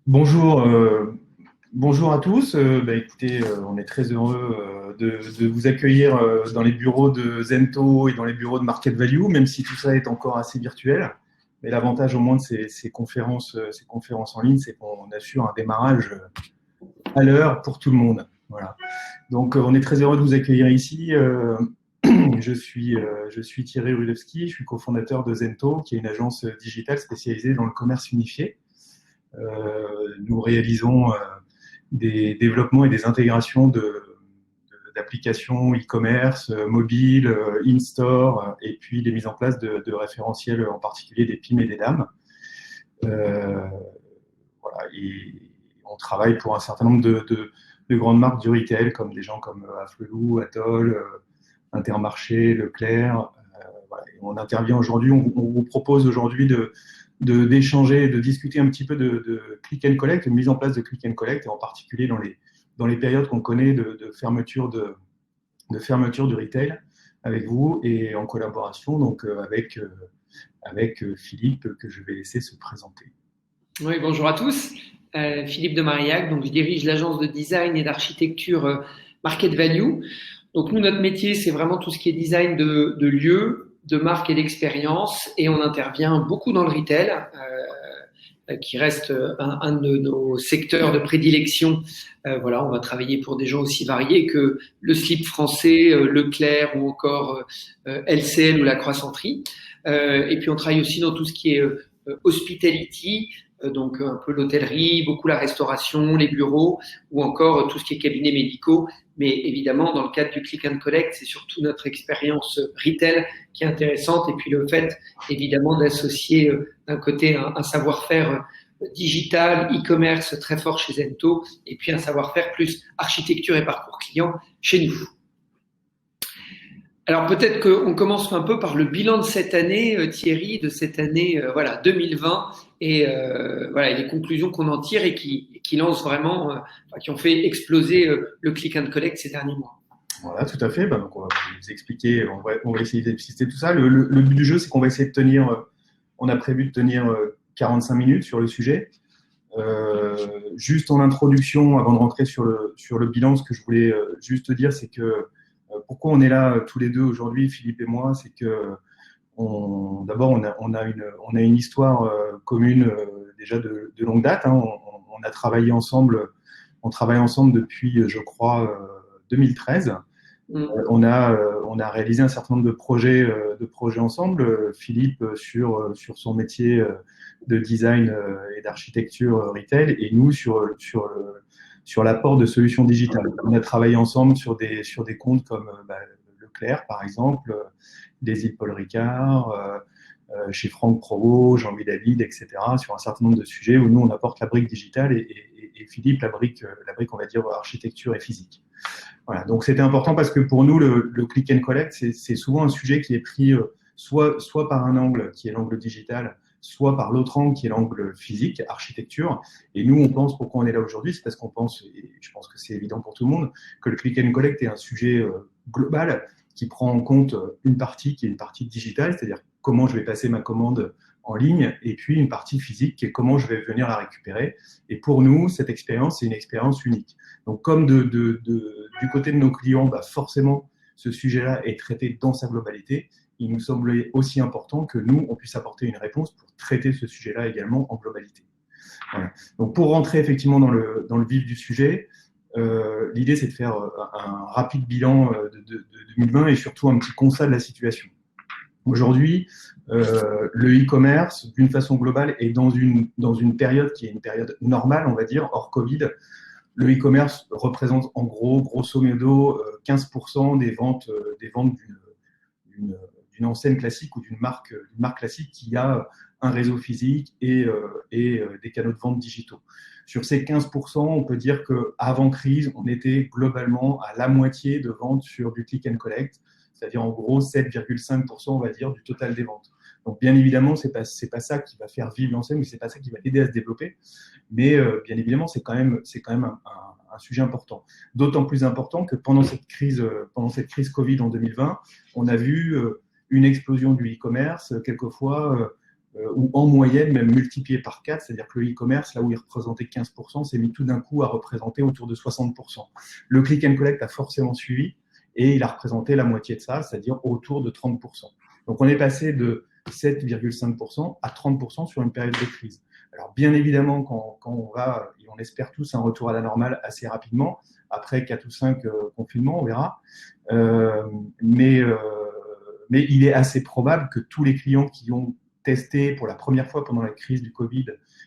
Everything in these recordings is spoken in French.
Bonjour, bonjour à tous. Écoutez, on est très heureux de vous accueillir dans les bureaux de Zento et dans les bureaux de Market Value, même si tout ça est encore assez virtuel. Mais l'avantage au moins de ces conférences en ligne, c'est qu'on assure un démarrage à l'heure pour tout le monde. Voilà. Donc, on est très heureux de vous accueillir ici. Je suis Thierry Rudowski, je suis cofondateur de Zento, qui est une agence digitale spécialisée dans le commerce unifié. Nous réalisons des développements et des intégrations d'applications e-commerce, mobile, in-store, et puis les mises en place de référentiels, en particulier des PIM et des DAM. Euh, voilà, et on travaille pour un certain nombre de grandes marques du retail, comme des gens comme Afflelou, Atoll, Intermarché, Leclerc. Voilà. Et on intervient aujourd'hui, on vous propose aujourd'hui d'échanger, de discuter un petit peu de click and collect, de mise en place de click and collect, et en particulier dans les périodes qu'on connaît de fermeture du retail avec vous et en collaboration donc avec Philippe que je vais laisser se présenter. Oui, bonjour à tous. Philippe de Marillac, donc je dirige l'agence de design et d'architecture Market Value. Donc nous, notre métier, c'est vraiment tout ce qui est design de lieux, de marques et d'expériences, et on intervient beaucoup dans le retail, qui reste un de nos secteurs de prédilection. Voilà, on va travailler pour des gens aussi variés que le slip français, Leclerc ou encore LCL ou la Croissanterie. Et puis on travaille aussi dans tout ce qui est hospitality, donc un peu l'hôtellerie, beaucoup la restauration, les bureaux ou encore tout ce qui est cabinets médicaux. Mais évidemment, dans le cadre du click and collect, c'est surtout notre expérience retail qui est intéressante et puis le fait évidemment d'associer d'un côté un savoir-faire digital, e-commerce très fort chez Zento et puis un savoir-faire plus architecture et parcours client chez nous. Alors peut-être qu'on commence un peu par le bilan de cette année, Thierry, de cette année voilà 2020 et voilà les conclusions qu'on en tire et qui lancent vraiment, qui ont fait exploser le click and collect ces derniers mois. Voilà, tout à fait. Donc on va vous expliquer, on va essayer d'expliquer tout ça. Le but du jeu, c'est qu'on va essayer de tenir, on a prévu de tenir 45 minutes sur le sujet. Juste en introduction, avant de rentrer sur le bilan, ce que je voulais juste dire, c'est que pourquoi on est là tous les deux aujourd'hui, Philippe et moi, c'est que d'abord on a une histoire commune déjà de longue date. Hein. On a travaillé ensemble, on travaille ensemble depuis, je crois, 2013. On a réalisé un certain nombre de projets ensemble. Philippe sur son métier de design et d'architecture retail, et nous sur l'apport de solutions digitales. On a travaillé ensemble sur des comptes comme Leclerc, par exemple, des îles Paul Ricard, chez Franck Provost, Jean-Louis David, etc., sur un certain nombre de sujets où nous, on apporte la brique digitale et Philippe, la brique, on va dire, architecture et physique. Voilà. Donc, c'était important parce que pour nous, le click and collect, c'est souvent un sujet qui est pris soit par un angle qui est l'angle digital, soit par l'autre angle qui est l'angle physique, architecture. Et nous, on pense, pourquoi on est là aujourd'hui, c'est parce qu'on pense, et je pense que c'est évident pour tout le monde, que le click and collect est un sujet global qui prend en compte une partie qui est une partie digitale, c'est-à-dire comment je vais passer ma commande en ligne, et puis une partie physique qui est comment je vais venir la récupérer. Et pour nous, cette expérience, c'est une expérience unique. Donc, comme du côté de nos clients, forcément, ce sujet-là est traité dans sa globalité, il nous semblait aussi important que nous, on puisse apporter une réponse pour traiter ce sujet-là également en globalité. Voilà. Donc, pour rentrer effectivement dans le vif du sujet, l'idée, c'est de faire un rapide bilan de 2020 et surtout un petit constat de la situation. Aujourd'hui, le e-commerce, d'une façon globale, est dans une période qui est une période normale, on va dire, hors Covid. Le e-commerce représente en gros, grosso modo, 15% des ventes d'une enseigne classique ou d'une marque classique qui a un réseau physique et des canaux de vente digitaux. Sur ces 15%, on peut dire qu'avant crise, on était globalement à la moitié de ventes sur du click and collect, c'est-à-dire en gros 7,5%, on va dire, du total des ventes. Donc, bien évidemment, c'est pas ça qui va faire vivre l'enseigne, mais c'est pas ça qui va aider à se développer. Mais bien évidemment, c'est quand même un sujet important. D'autant plus important que pendant cette crise Covid en 2020, on a vu une explosion du e-commerce, quelquefois ou en moyenne même multiplié par 4, c'est-à-dire que le e-commerce, là où il représentait 15%, s'est mis tout d'un coup à représenter autour de 60%. Le click and collect a forcément suivi et il a représenté la moitié de ça, c'est-à-dire autour de 30%. Donc on est passé de 7,5% à 30% sur une période de crise. Alors bien évidemment, quand on va, et on espère tous un retour à la normale assez rapidement, après 4 ou 5 confinements, on verra, mais il est assez probable que tous les clients qui ont testé pour la première fois pendant la crise du Covid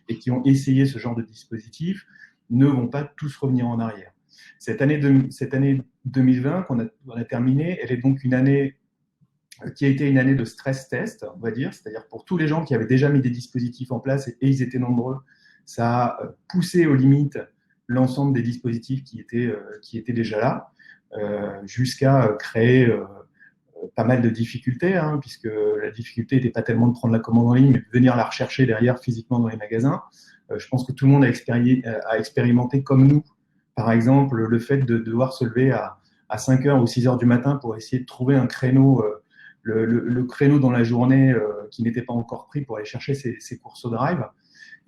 et qui ont essayé ce genre de dispositif ne vont pas tous revenir en arrière. Cette année 2020 qu'on a terminée, elle est donc une année qui a été une année de stress test, on va dire, c'est-à-dire pour tous les gens qui avaient déjà mis des dispositifs en place et ils étaient nombreux, ça a poussé aux limites l'ensemble des dispositifs qui étaient déjà là, jusqu'à créer pas mal de difficultés, puisque la difficulté n'était pas tellement de prendre la commande en ligne, mais de venir la rechercher derrière physiquement dans les magasins. Je pense que tout le monde a expérimenté comme nous, par exemple, le fait de devoir se lever à 5h ou 6h du matin pour essayer de trouver un créneau, le créneau dans la journée qui n'était pas encore pris pour aller chercher ses courses au drive.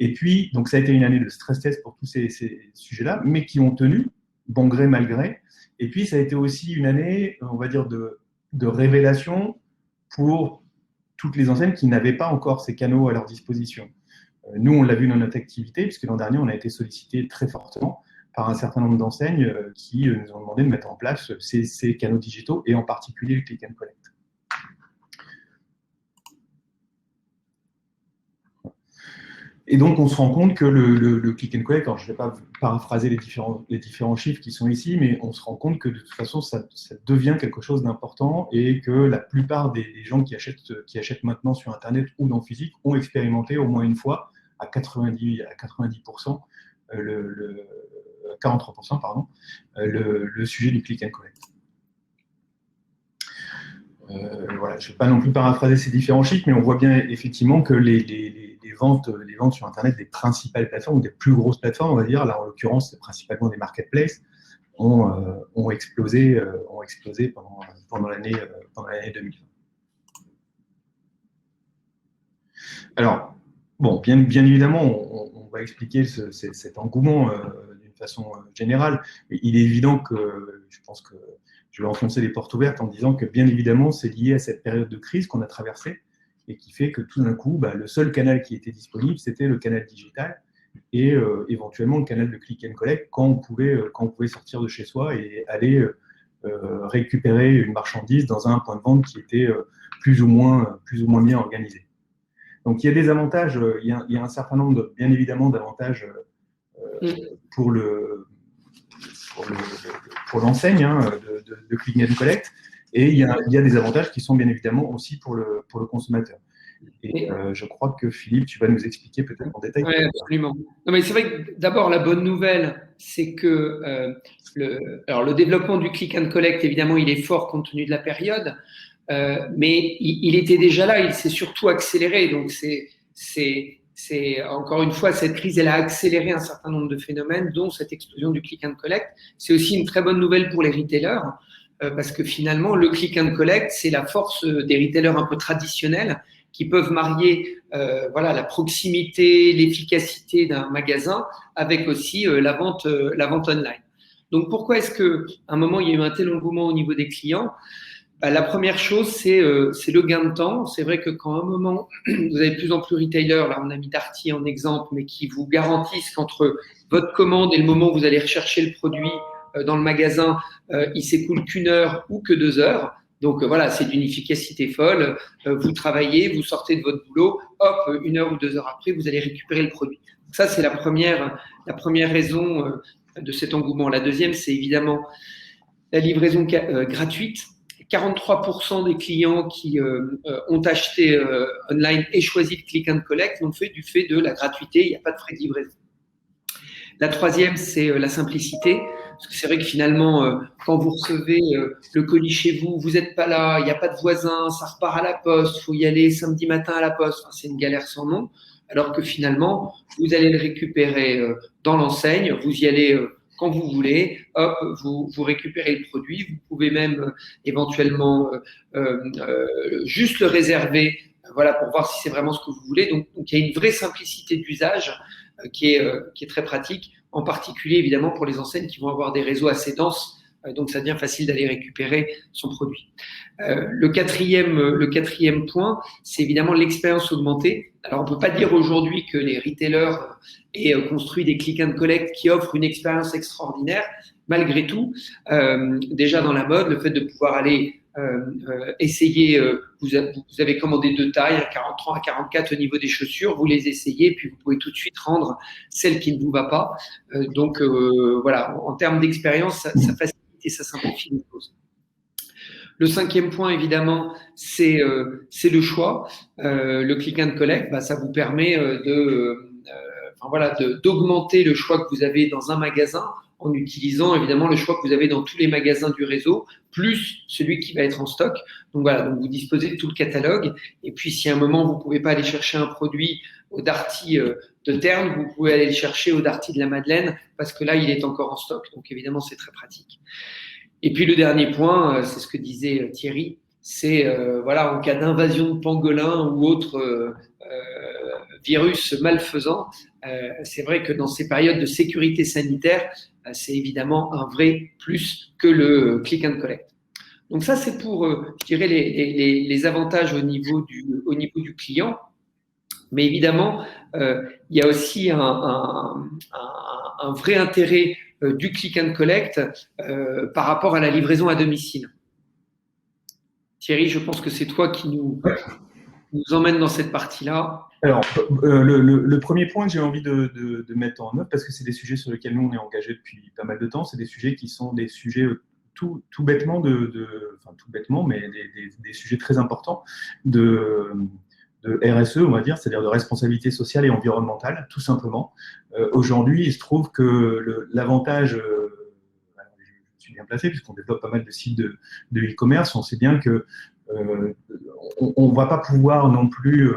Et puis, donc ça a été une année de stress test pour tous ces sujets-là, mais qui ont tenu, bon gré, mal gré. Et puis, ça a été aussi une année, on va dire, de révélation pour toutes les enseignes qui n'avaient pas encore ces canaux à leur disposition. Nous, on l'a vu dans notre activité, puisque l'an dernier, on a été sollicité très fortement par un certain nombre d'enseignes qui nous ont demandé de mettre en place ces canaux digitaux, et en particulier le click and collect. Et donc, on se rend compte que le click and collect, alors je ne vais pas paraphraser les différents chiffres qui sont ici, mais on se rend compte que de toute façon, ça devient quelque chose d'important et que la plupart des gens qui achètent maintenant sur Internet ou dans le physique ont expérimenté au moins une fois à 90%, 43%, pardon, le sujet du click and collect. Voilà, je ne vais pas non plus paraphraser ces différents chiffres, mais on voit bien effectivement que les ventes sur Internet des principales plateformes, ou des plus grosses plateformes, on va dire, là en l'occurrence, c'est principalement des marketplaces, ont explosé pendant l'année 2020. Alors, bon, bien évidemment, on va expliquer cet engouement d'une façon générale. Mais il est évident que je pense que je vais enfoncer les portes ouvertes en disant que, bien évidemment, c'est lié à cette période de crise qu'on a traversée et qui fait que tout d'un coup, le seul canal qui était disponible, c'était le canal digital et éventuellement le canal de click and collect quand on pouvait sortir de chez soi et aller récupérer une marchandise dans un point de vente qui était plus ou moins bien organisé. Donc, il y a des avantages, il y a un certain nombre, bien évidemment, d'avantages pour l'enseigne de click and collect, et il y a des avantages qui sont bien évidemment aussi pour le consommateur. Et je crois que Philippe, tu vas nous expliquer peut-être en détail. Oui, absolument. Non, mais c'est vrai que d'abord, la bonne nouvelle, c'est que le développement du click and collect, évidemment, il est fort compte tenu de la période, mais il était déjà là, il s'est surtout accéléré. Donc, c'est encore une fois, cette crise, elle a accéléré un certain nombre de phénomènes, dont cette explosion du click and collect. C'est aussi une très bonne nouvelle pour les retailers, parce que finalement, le click and collect, c'est la force des retailers un peu traditionnels qui peuvent marier la proximité, l'efficacité d'un magasin avec aussi la vente online. Donc, pourquoi est-ce qu'à un moment, il y a eu un tel engouement au niveau des clients ? La première chose, c'est le gain de temps. C'est vrai que quand à un moment, vous avez de plus en plus de retailers, là on a mis Darty en exemple, mais qui vous garantissent qu'entre votre commande et le moment où vous allez rechercher le produit dans le magasin, il s'écoule qu'1 heure ou que 2 heures. Donc voilà, c'est d'une efficacité folle. Vous travaillez, vous sortez de votre boulot, hop, 1 heure ou 2 heures après, vous allez récupérer le produit. Donc ça, c'est la première raison de cet engouement. La deuxième, c'est évidemment la livraison gratuite. 43% des clients qui ont acheté online et choisi le click and collect l'ont fait du fait de la gratuité, il n'y a pas de frais de livraison. La troisième, c'est la simplicité. Parce que c'est vrai que finalement, quand vous recevez le colis chez vous, vous n'êtes pas là, il n'y a pas de voisin, ça repart à la poste, il faut y aller samedi matin à la poste, enfin, c'est une galère sans nom. Alors que finalement, vous allez le récupérer dans l'enseigne, vous y allez quand vous voulez, hop, vous récupérez le produit. Vous pouvez même éventuellement juste le réserver voilà, pour voir si c'est vraiment ce que vous voulez. Donc il y a une vraie simplicité d'usage qui est très pratique, en particulier évidemment pour les enseignes qui vont avoir des réseaux assez denses. Donc, ça devient facile d'aller récupérer son produit. Le quatrième point, c'est évidemment l'expérience augmentée. Alors, on ne peut pas dire aujourd'hui que les retailers aient construit des click and collect qui offrent une expérience extraordinaire. Malgré tout, déjà dans la mode, le fait de pouvoir aller essayer, vous avez commandé 2 tailles, à 43 à 44 au niveau des chaussures, vous les essayez, puis vous pouvez tout de suite rendre celle qui ne vous va pas. Donc, voilà, en termes d'expérience, ça facilite et ça simplifie les choses. Le 5e point, évidemment, c'est le choix. Le click and collect, ça vous permet d'augmenter le choix que vous avez dans un magasin en utilisant évidemment le choix que vous avez dans tous les magasins du réseau, plus celui qui va être en stock. Donc voilà, donc vous disposez de tout le catalogue. Et puis, si à un moment, vous ne pouvez pas aller chercher un produit au Darty de Terne, vous pouvez aller le chercher au Darty de la Madeleine, parce que là, il est encore en stock. Donc évidemment, c'est très pratique. Et puis le dernier point, c'est ce que disait Thierry, c'est en cas d'invasion de pangolins ou autre virus malfaisant, c'est vrai que dans ces périodes de sécurité sanitaire, c'est évidemment un vrai plus que le click and collect. Donc ça, c'est pour, je dirais, les avantages au niveau du client. Mais évidemment, il y a aussi un vrai intérêt du click and collect par rapport à la livraison à domicile. Thierry, je pense que c'est toi qui nous emmène dans cette partie-là. Alors, le premier point que j'ai envie de mettre en œuvre, parce que c'est des sujets sur lesquels nous on est engagés depuis pas mal de temps, c'est des sujets qui sont des sujets tout bêtement, enfin tout bêtement, mais des sujets très importants de RSE, on va dire, c'est-à-dire de responsabilité sociale et environnementale, tout simplement. Aujourd'hui, il se trouve que l'avantage, je suis bien placé puisqu'on développe pas mal de sites de e-commerce, on sait bien que on ne va pas pouvoir non plus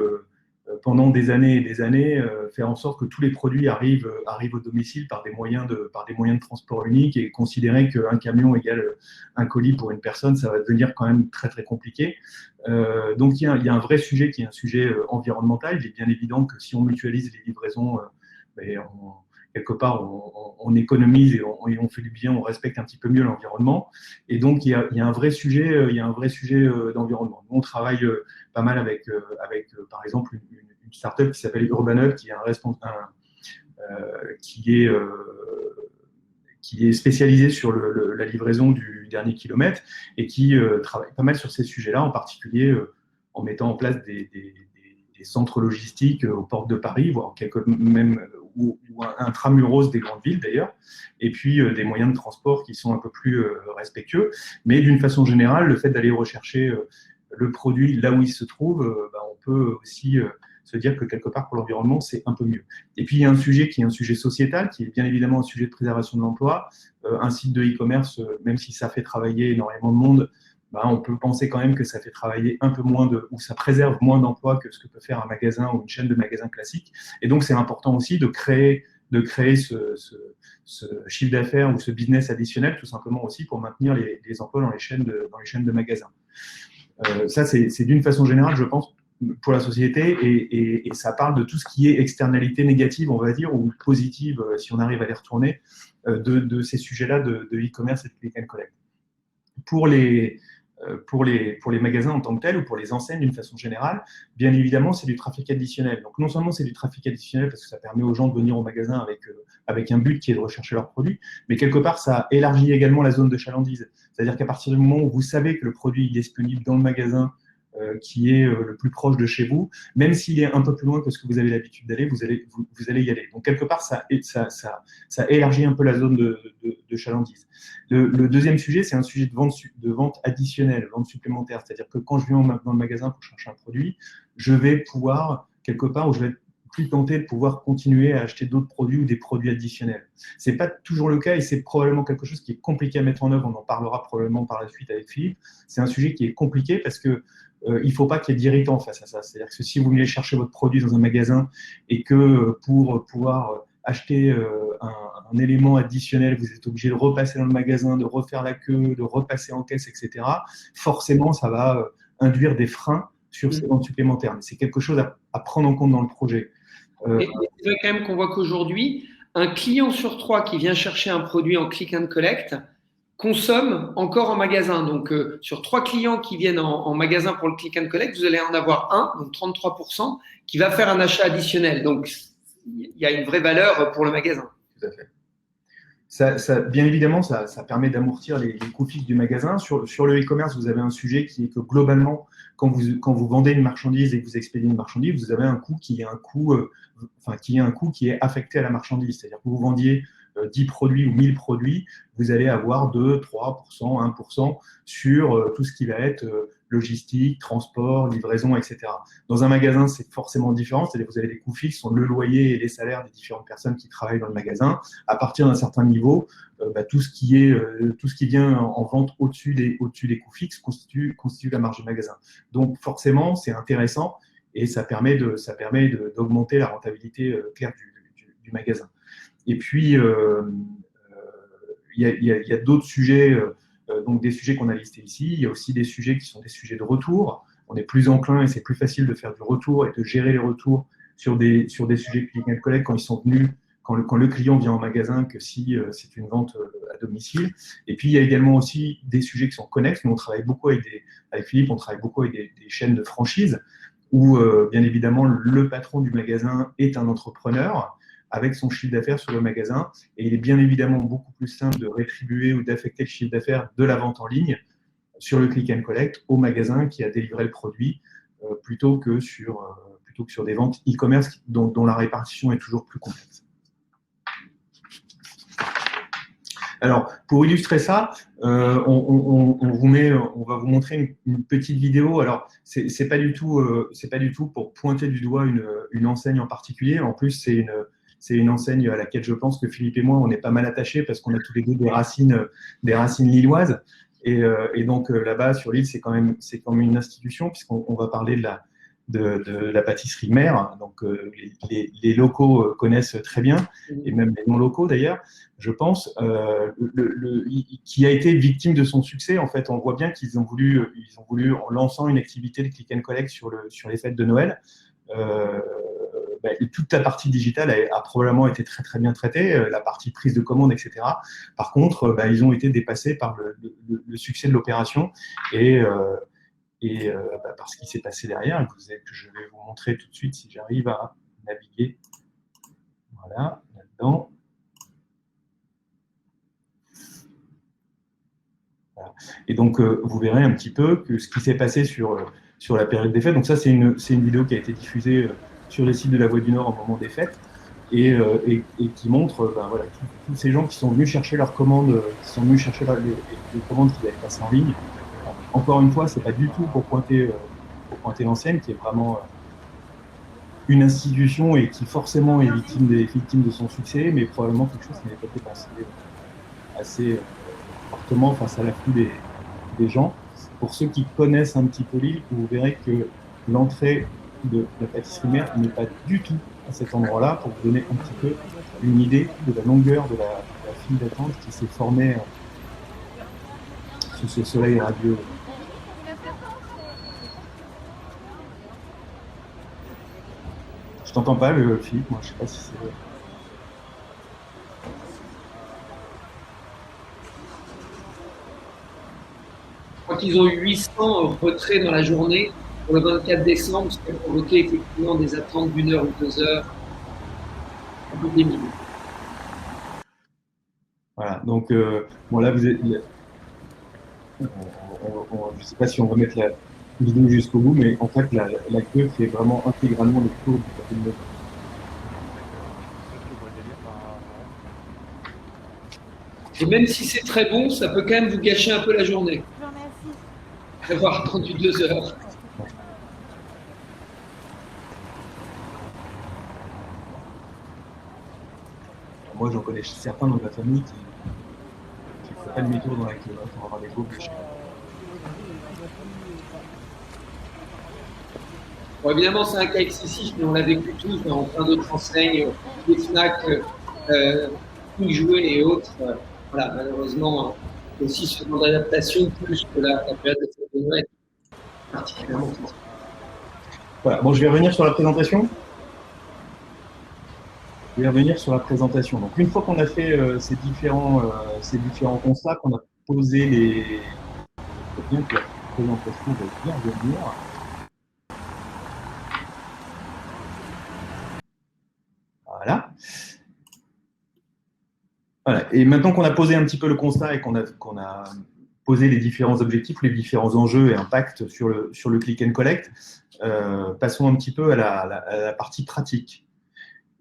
pendant des années et des années faire en sorte que tous les produits arrivent au domicile par des moyens de transport uniques, et considérer qu'un camion égale un colis pour une personne, ça va devenir quand même très très compliqué. Donc il y a un vrai sujet qui est un sujet environnemental. Il est bien évident que si on mutualise les livraisons, quelque part on économise et on fait du bien, on respecte un petit peu mieux l'environnement. Et donc il y a un vrai sujet, d'environnement. Nous on travaille pas mal avec par exemple une startup qui s'appelle Urbanhub, qui est spécialisée sur la livraison du dernier kilomètre et qui travaille pas mal sur ces sujets-là, en particulier en mettant en place des centres logistiques aux portes de Paris, voire ou intramuros des grandes villes d'ailleurs, et puis des moyens de transport qui sont un peu plus respectueux. Mais d'une façon générale, le fait d'aller rechercher le produit là où il se trouve, on peut aussi se dire que quelque part pour l'environnement, c'est un peu mieux. Et puis il y a un sujet qui est un sujet sociétal, qui est bien évidemment un sujet de préservation de l'emploi. Un site de e-commerce, même si ça fait travailler énormément de monde, on peut penser quand même que ça fait travailler un peu moins ou ça préserve moins d'emplois que ce que peut faire un magasin ou une chaîne de magasins classique. Et donc, c'est important aussi de créer ce chiffre d'affaires ou ce business additionnel, tout simplement aussi pour maintenir les emplois dans les chaînes de magasins. Ça, c'est d'une façon générale, je pense, pour la société, et ça parle de tout ce qui est externalité négative, on va dire, ou positive, si on arrive à les retourner, de ces sujets-là de e-commerce et de click and collect. Pour les magasins en tant que tels, ou pour les enseignes d'une façon générale, bien évidemment, c'est du trafic additionnel. Donc, non seulement c'est du trafic additionnel parce que ça permet aux gens de venir au magasin avec un but qui est de rechercher leurs produits, mais quelque part, ça élargit également la zone de chalandise. C'est-à-dire qu'à partir du moment où vous savez que le produit est disponible dans le magasin qui est le plus proche de chez vous, même s'il est un peu plus loin que ce que vous avez l'habitude d'aller, vous allez y aller. Donc, quelque part, ça élargit un peu la zone de chalandise. Le deuxième sujet, c'est un sujet de vente additionnelle, vente supplémentaire. C'est-à-dire que quand je viens dans le magasin pour chercher un produit, je vais pouvoir, quelque part, où je vais être plus tenté de pouvoir continuer à acheter d'autres produits ou des produits additionnels. Ce n'est pas toujours le cas, et c'est probablement quelque chose qui est compliqué à mettre en œuvre. On en parlera probablement par la suite avec Philippe. C'est un sujet qui est compliqué parce que il ne faut pas qu'il y ait d'irritant face à ça. C'est-à-dire que si vous venez chercher votre produit dans un magasin et que pour pouvoir acheter un élément additionnel, vous êtes obligé de repasser dans le magasin, de refaire la queue, de repasser en caisse, etc., forcément, ça va induire des freins sur ces ventes supplémentaires. Mais c'est quelque chose à prendre en compte dans le projet. Et c'est vrai quand même qu'on voit qu'aujourd'hui, un client sur 3 qui vient chercher un produit en click and collect consomme encore en magasin. Donc, sur 3 clients qui viennent en magasin pour le click and collect, vous allez en avoir un, donc 33%, qui va faire un achat additionnel. Donc, il y a une vraie valeur pour le magasin. Tout à fait. Bien évidemment, ça permet d'amortir les coûts fixes du magasin. Sur le e-commerce, vous avez un sujet qui est que globalement, quand vous vendez une marchandise et que vous expédiez une marchandise, vous avez un coût qui est qui est affecté à la marchandise. C'est-à-dire que vous vendiez 10 produits ou 1000 produits, vous allez avoir 2, 3%, 1% sur tout ce qui va être logistique, transport, livraison, etc. Dans un magasin, c'est forcément différent. C'est-à-dire que vous avez des coûts fixes, sont le loyer et les salaires des différentes personnes qui travaillent dans le magasin. À partir d'un certain niveau, tout ce qui vient en vente au-dessus des coûts fixes constitue la marge du magasin. Donc forcément, c'est intéressant et ça permet d'augmenter la rentabilité claire du magasin. Et puis, il y a d'autres sujets, donc des sujets qu'on a listés ici. Il y a aussi des sujets qui sont des sujets de retour. On est plus enclin et c'est plus facile de faire du retour et de gérer les retours sur des sujets click and collect quand ils sont venus, quand le client vient en magasin que si c'est une vente à domicile. Et puis, il y a également aussi des sujets qui sont connexes. Nous, on travaille beaucoup avec Philippe, on travaille beaucoup avec des chaînes de franchise où, bien évidemment, le patron du magasin est un entrepreneur avec son chiffre d'affaires sur le magasin. Et il est bien évidemment beaucoup plus simple de rétribuer ou d'affecter le chiffre d'affaires de la vente en ligne sur le click and collect au magasin qui a délivré le produit plutôt que sur des ventes e-commerce dont la répartition est toujours plus complexe. Alors, pour illustrer ça, on va vous montrer une petite vidéo. Alors, c'est pas du tout pour pointer du doigt une enseigne en particulier. En plus, c'est une enseigne à laquelle je pense que Philippe et moi, on est pas mal attachés parce qu'on a tous les deux des racines lilloises. Et donc, là-bas, sur l'île, c'est quand même une institution puisqu'on va parler de la pâtisserie mère. Donc, les locaux connaissent très bien, et même les non-locaux d'ailleurs, je pense, qui a été victime de son succès. En fait, on voit bien qu'ils ont voulu, en lançant une activité de click and collect sur les fêtes de Noël, toute la partie digitale a probablement été très très bien traitée, la partie prise de commande, etc. Par contre, ils ont été dépassés par le succès de l'opération et par ce qui s'est passé derrière, que je vais vous montrer tout de suite si j'arrive à naviguer. Voilà, là-dedans. Voilà. Et donc, vous verrez un petit peu ce qui s'est passé sur la période des fêtes. Donc ça, c'est une vidéo qui a été diffusée sur les sites de la Voix du Nord au moment des fêtes et qui montre tous ces gens qui sont venus chercher leurs commandes, qui sont venus chercher les commandes qui avaient passé en ligne. Encore une fois, ce n'est pas du tout pour pointer l'enseigne, qui est vraiment une institution et qui forcément est victime de son succès, mais probablement quelque chose qui n'a pas été pensé assez fortement face à l'afflux des gens. Pour ceux qui connaissent un petit peu l'île, vous verrez que l'entrée de la pâtisserie mère n'est pas du tout à cet endroit-là, pour vous donner un petit peu une idée de la longueur de la file d'attente qui s'est formée sous ce soleil radieux. Je t'entends pas, Philippe, moi je sais pas si c'est... Je crois qu'ils ont eu 800 retraits dans la journée pour le 24 décembre, ce qui a provoqué effectivement des attentes d'1 heure ou 2 heures. Des minutes. Voilà, donc là vous êtes... je ne sais pas si on va mettre la vidéo jusqu'au bout, mais en fait la queue fait vraiment intégralement le tour du café de Noël. Et même si c'est très bon, ça peut quand même vous gâcher un peu la journée. Je vous remercie. D'avoir attendu 2 heures. Moi, j'en connais certains dans ma famille qui ne font pas demi-tour dans la queue pour avoir des beaux péchés. Bon, évidemment, c'est un cas excessif, mais on l'a vécu tous dans plein d'autres enseignes, des Fnac, King Jouet et autres. Voilà, malheureusement, aussi ce genre d'adaptation plus que la période de fête de Noël, particulièrement. Voilà. Bon, je vais revenir sur la présentation. Je vais revenir sur la présentation. Donc, une fois qu'on a fait ces différents constats, qu'on a posé faut bien que la présentation va bien venir. Voilà. Voilà. Et maintenant qu'on a posé un petit peu le constat et qu'on a posé les différents objectifs, les différents enjeux et impacts sur le click and collect, passons un petit peu à la partie pratique.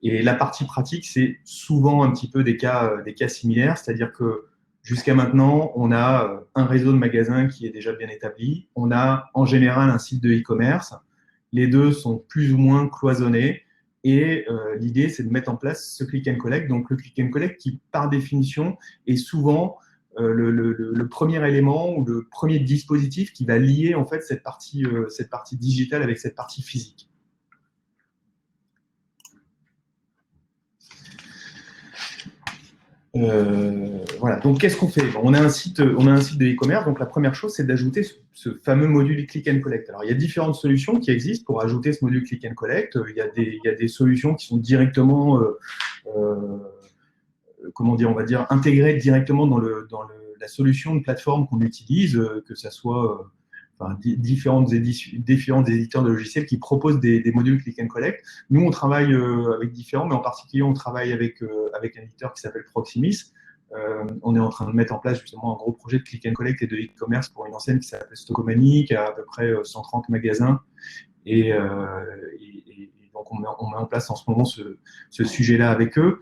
Et la partie pratique, c'est souvent un petit peu des cas similaires, c'est-à-dire que jusqu'à maintenant, on a un réseau de magasins qui est déjà bien établi, on a en général un site de e-commerce, les deux sont plus ou moins cloisonnés, et l'idée, c'est de mettre en place ce click and collect. Donc le click and collect qui, par définition, est souvent le premier élément ou le premier dispositif qui va lier en fait cette partie digitale avec cette partie physique. Voilà. Donc, qu'est-ce qu'on fait? On a un site de e-commerce. Donc, la première chose, c'est d'ajouter ce fameux module Click and Collect. Alors, il y a différentes solutions qui existent pour ajouter ce module Click and Collect. Il y a des solutions qui sont directement, comment dire, on va dire, intégrées directement dans la solution de plateforme qu'on utilise, que ça soit différents éditeurs de logiciels qui proposent des modules Click and Collect. Nous, on travaille avec différents, mais en particulier, on travaille avec un éditeur qui s'appelle Proximis. On est en train de mettre en place justement un gros projet de Click and Collect et de e-commerce pour une enseigne qui s'appelle Stockomanie, qui a à peu près 130 magasins. Et donc, on met en place en ce moment ce sujet-là avec eux.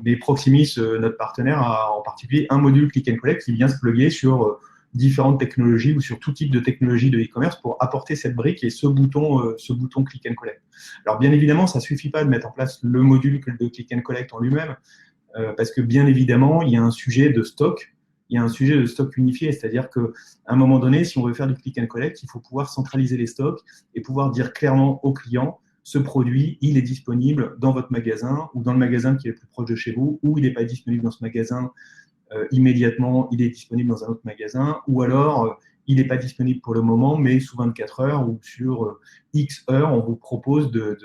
Mais Proximis, notre partenaire, a en particulier un module Click and Collect qui vient se plugger sur différentes technologies ou sur tout type de technologie de e-commerce pour apporter cette brique et ce bouton Click and Collect. Alors, bien évidemment, ça ne suffit pas de mettre en place le module de Click and Collect en lui-même, parce que bien évidemment, il y a un sujet de stock. Il y a un sujet de stock unifié, c'est-à-dire qu'à un moment donné, si on veut faire du click and collect, il faut pouvoir centraliser les stocks et pouvoir dire clairement au client, ce produit, il est disponible dans votre magasin ou dans le magasin qui est le plus proche de chez vous, ou il n'est pas disponible dans ce magasin immédiatement, il est disponible dans un autre magasin, ou alors il n'est pas disponible pour le moment, mais sous 24 heures ou sur X heures, on vous propose de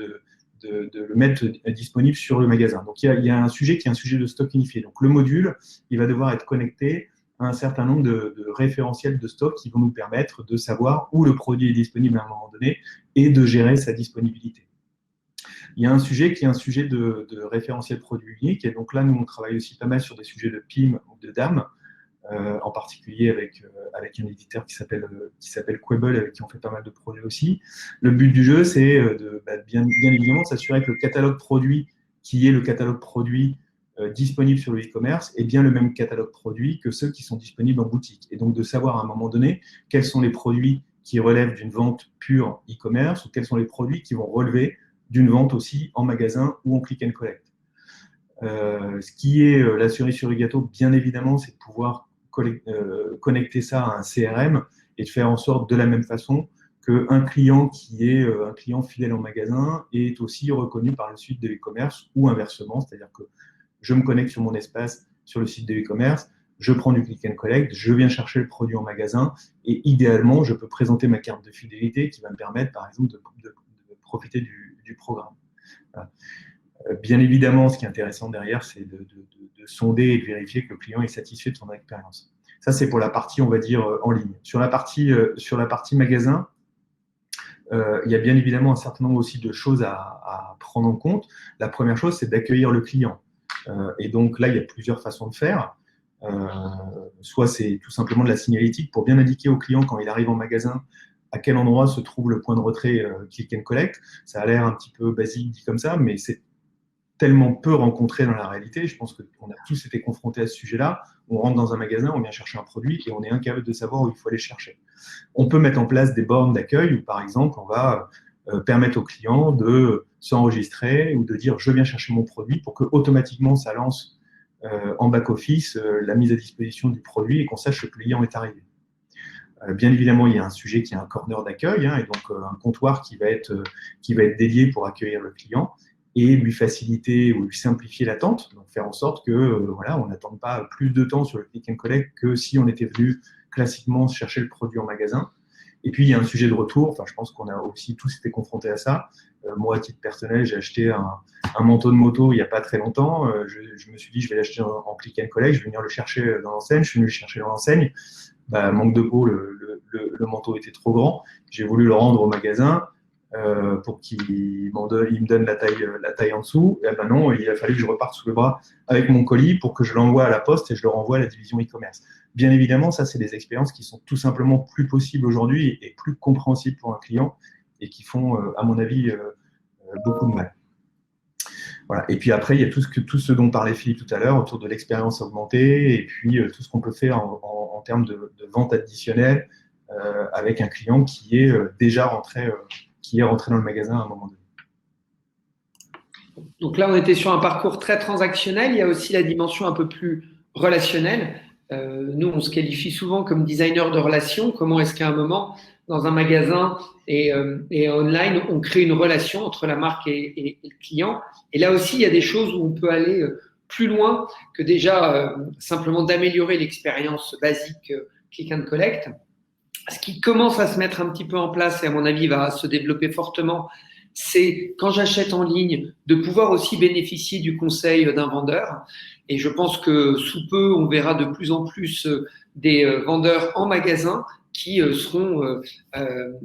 le mettre disponible sur le magasin. Donc, il y a un sujet qui est un sujet de stock unifié. Donc, le module, il va devoir être connecté à un certain nombre de référentiels de stock qui vont nous permettre de savoir où le produit est disponible à un moment donné et de gérer sa disponibilité. Il y a un sujet qui est un sujet de référentiel produit unique. Et donc là, nous, on travaille aussi pas mal sur des sujets de PIM ou de DAM, en particulier avec un éditeur qui s'appelle Quable, avec qui on fait pas mal de projets aussi. Le but du jeu, c'est bien évidemment s'assurer que le catalogue produit, qui est le catalogue produit disponible sur le e-commerce, est bien le même catalogue produit que ceux qui sont disponibles en boutique. Et donc de savoir à un moment donné quels sont les produits qui relèvent d'une vente pure e-commerce ou quels sont les produits qui vont relever d'une vente aussi en magasin ou en click and collect. Ce qui est la cerise sur le gâteau, bien évidemment, c'est de pouvoir connecter ça à un CRM et de faire en sorte de la même façon qu'un client qui est un client fidèle en magasin est aussi reconnu par le site de e-commerce ou inversement, c'est-à-dire que je me connecte sur mon espace sur le site de e-commerce, je prends du click and collect, je viens chercher le produit en magasin et idéalement, je peux présenter ma carte de fidélité qui va me permettre, par exemple, de profiter du programme. Voilà. Bien évidemment, ce qui est intéressant derrière, c'est de sonder et de vérifier que le client est satisfait de son expérience. Ça, c'est pour la partie, on va dire, en ligne. Sur la partie magasin, il y a bien évidemment un certain nombre aussi de choses à prendre en compte. La première chose, c'est d'accueillir le client. Et donc là, il y a plusieurs façons de faire. Soit c'est tout simplement de la signalétique pour bien indiquer au client quand il arrive en magasin à quel endroit se trouve le point de retrait click and collect. Ça a l'air un petit peu basique dit comme ça, mais c'est tellement peu rencontré dans la réalité. Je pense qu'on a tous été confrontés à ce sujet-là. On rentre dans un magasin, on vient chercher un produit et on est incapable de savoir où il faut aller chercher. On peut mettre en place des bornes d'accueil où, par exemple, on va permettre au client de s'enregistrer ou de dire « je viens chercher mon produit » pour que automatiquement ça lance en back-office la mise à disposition du produit et qu'on sache que le client est arrivé. Bien évidemment, il y a un sujet qui est un corner d'accueil, et donc un comptoir qui va être dédié pour accueillir le client et lui faciliter ou lui simplifier l'attente, donc faire en sorte que voilà, on n'attende pas plus de temps sur le click and collect que si on était venu classiquement chercher le produit en magasin. Et puis, il y a un sujet de retour. Enfin, je pense qu'on a aussi tous été confrontés à ça. Moi, à titre personnel, j'ai acheté un manteau de moto il n'y a pas très longtemps. Je me suis dit, je vais l'acheter en click and collect. Je vais venir le chercher dans l'enseigne. Je suis venu le chercher dans l'enseigne. Manque de peau, le manteau était trop grand. J'ai voulu le rendre au magasin pour qu'il me donne la taille en dessous. Et non, il a fallu que je reparte sous le bras avec mon colis pour que je l'envoie à la poste et je le renvoie à la division e-commerce. Bien évidemment, ça, c'est des expériences qui sont tout simplement plus possibles aujourd'hui et plus compréhensibles pour un client et qui font, à mon avis, beaucoup de mal. Voilà. Et puis après, il y a tout ce dont parlait Philippe tout à l'heure autour de l'expérience augmentée et puis tout ce qu'on peut faire en termes de vente additionnelle avec un client qui est déjà rentré dans le magasin à un moment donné. Donc là, on était sur un parcours très transactionnel. Il y a aussi la dimension un peu plus relationnelle. Nous, on se qualifie souvent comme designer de relations. Comment est-ce qu'à un moment, dans un magasin et online, on crée une relation entre la marque et le client? Et là aussi, il y a des choses où on peut aller plus loin que déjà simplement d'améliorer l'expérience basique click and collect. Ce qui commence à se mettre un petit peu en place et à mon avis va se développer fortement, c'est quand j'achète en ligne de pouvoir aussi bénéficier du conseil d'un vendeur. Et je pense que sous peu, on verra de plus en plus des vendeurs en magasin qui seront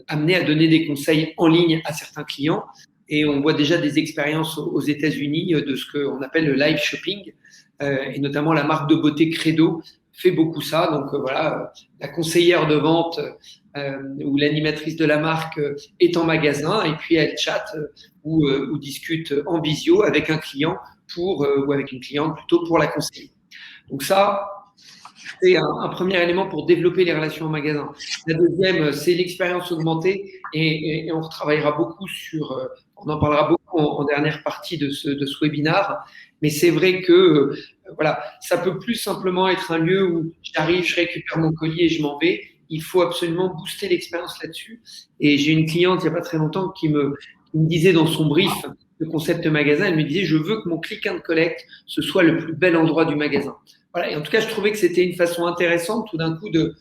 amenés à donner des conseils en ligne à certains clients. Et on voit déjà des expériences aux États-Unis de ce qu'on appelle le live shopping, et notamment la marque de beauté Credo fait beaucoup ça. Donc voilà, la conseillère de vente ou l'animatrice de la marque est en magasin et puis elle chatte ou discute en visio avec un client ou avec une cliente plutôt pour la conseiller. Donc ça, c'est un premier élément pour développer les relations en magasin. La deuxième, c'est l'expérience augmentée et on retravaillera beaucoup on en parlera beaucoup en dernière partie de ce webinaire. Mais c'est vrai que voilà, ça peut plus simplement être un lieu où j'arrive, je récupère mon colis et je m'en vais. Il faut absolument booster l'expérience là-dessus. Et j'ai une cliente il n'y a pas très longtemps qui me disait dans son brief de concept magasin, elle me disait, je veux que mon click and collect, ce soit le plus bel endroit du magasin. Voilà. Et en tout cas, je trouvais que c'était une façon intéressante tout d'un coup de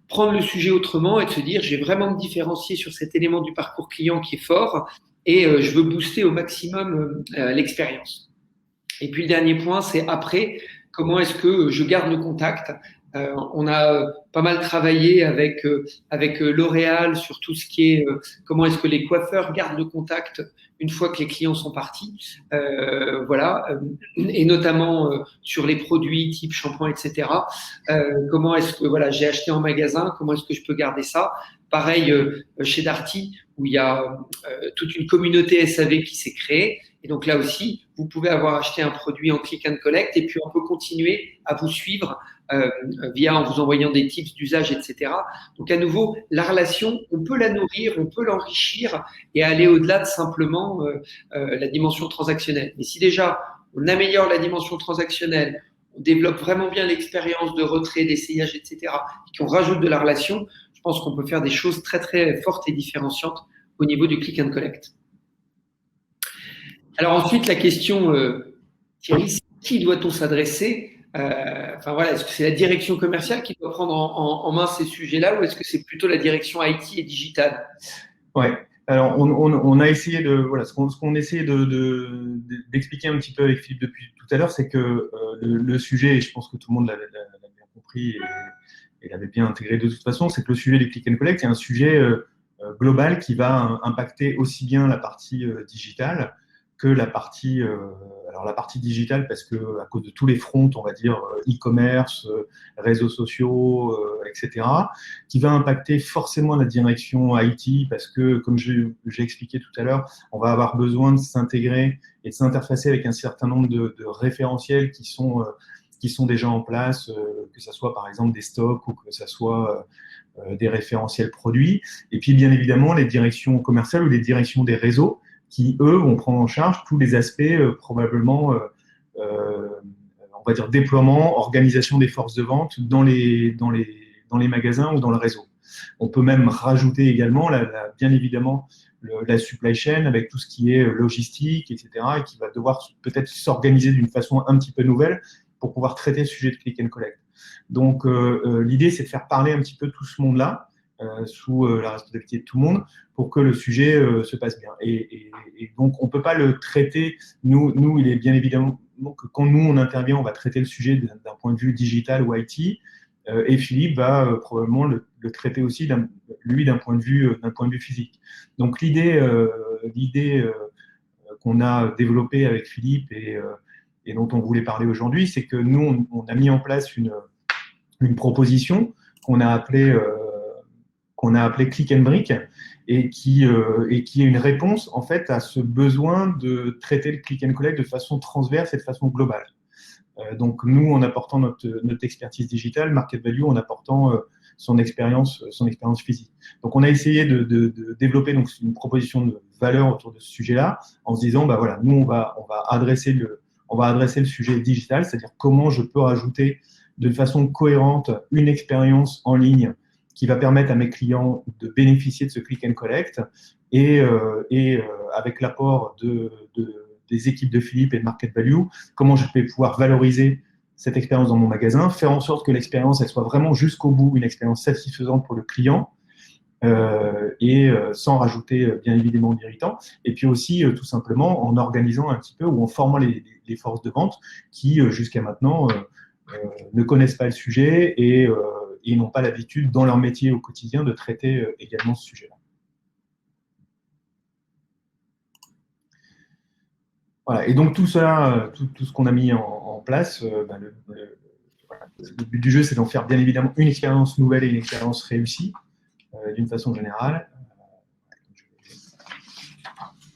prendre le sujet autrement et de se dire, j'ai vraiment me différencier sur cet élément du parcours client qui est fort et je veux booster au maximum l'expérience. Et puis le dernier point, c'est après, comment est-ce que je garde le contact? On a pas mal travaillé avec L'Oréal sur tout ce qui est comment est-ce que les coiffeurs gardent le contact une fois que les clients sont partis, voilà, et notamment sur les produits type shampoing, etc. Comment est-ce que voilà, j'ai acheté en magasin, comment est-ce que je peux garder ça? Pareil chez Darty où il y a toute une communauté SAV qui s'est créée. Et donc là aussi, vous pouvez avoir acheté un produit en click and collect et puis on peut continuer à vous suivre en vous envoyant des tips d'usage, etc. Donc à nouveau, la relation, on peut la nourrir, on peut l'enrichir et aller au-delà de simplement la dimension transactionnelle. Mais si déjà on améliore la dimension transactionnelle, on développe vraiment bien l'expérience de retrait, d'essayage, etc., et qu'on rajoute de la relation, je pense qu'on peut faire des choses très très fortes et différenciantes au niveau du click and collect. Alors ensuite, la question, Thierry, c'est qui doit-on s'adresser? Voilà, est-ce que c'est la direction commerciale qui doit prendre en main ces sujets-là ou est-ce que c'est plutôt la direction IT et digital? Ouais. Alors, on a essayé ce qu'on essayait d'expliquer un petit peu avec Philippe depuis tout à l'heure, c'est que le sujet, et je pense que tout le monde l'avait bien compris et l'avait bien intégré de toute façon, c'est que le sujet des click and collect est un sujet global qui va impacter aussi bien la partie digitale que la partie digitale, parce que à cause de tous les fronts, on va dire e-commerce, réseaux sociaux, etc., qui va impacter forcément la direction IT, parce que, comme j'ai expliqué tout à l'heure, on va avoir besoin de s'intégrer et de s'interfacer avec un certain nombre de référentiels qui sont déjà en place, que ce soit par exemple des stocks ou que ce soit des référentiels produits. Et puis, bien évidemment, les directions commerciales ou les directions des réseaux qui, eux, vont prendre en charge tous les aspects probablement, on va dire, déploiement, organisation des forces de vente dans les magasins ou dans le réseau. On peut même rajouter également, bien évidemment, la supply chain avec tout ce qui est logistique, etc., et qui va devoir peut-être s'organiser d'une façon un petit peu nouvelle pour pouvoir traiter le sujet de click and collect. Donc, l'idée, c'est de faire parler un petit peu tout ce monde-là sous la responsabilité de tout le monde pour que le sujet se passe bien. Et donc, on ne peut pas le traiter. Nous, il est bien évidemment que quand nous, on intervient, on va traiter le sujet d'un point de vue digital ou IT. Et Philippe va probablement le traiter aussi, lui, d'un point de vue physique. Donc, l'idée qu'on a développée avec Philippe et dont on voulait parler aujourd'hui, c'est que nous, on a mis en place une proposition qu'on a appelée Click and Brick et qui est une réponse en fait à ce besoin de traiter le click and collect de façon transverse et de façon globale. Donc nous, en apportant notre expertise digitale, Market Value en apportant son expérience physique. Donc on a essayé de développer donc une proposition de valeur autour de ce sujet-là, en se disant bah voilà, nous on va adresser le sujet digital, c'est-à-dire comment je peux rajouter de façon cohérente une expérience en ligne qui va permettre à mes clients de bénéficier de ce click and collect et avec l'apport des équipes de Philippe et de Market Value, comment je vais pouvoir valoriser cette expérience dans mon magasin, faire en sorte que l'expérience elle soit vraiment jusqu'au bout une expérience satisfaisante pour le client sans rajouter bien évidemment d'irritants. Et puis aussi tout simplement en organisant un petit peu ou en formant les forces de vente qui jusqu'à maintenant ne connaissent pas le sujet et n'ont pas l'habitude dans leur métier au quotidien de traiter également ce sujet-là. Voilà. Et donc tout cela, tout ce qu'on a mis en place, le but du jeu, c'est d'en faire bien évidemment une expérience nouvelle et une expérience réussie, d'une façon générale.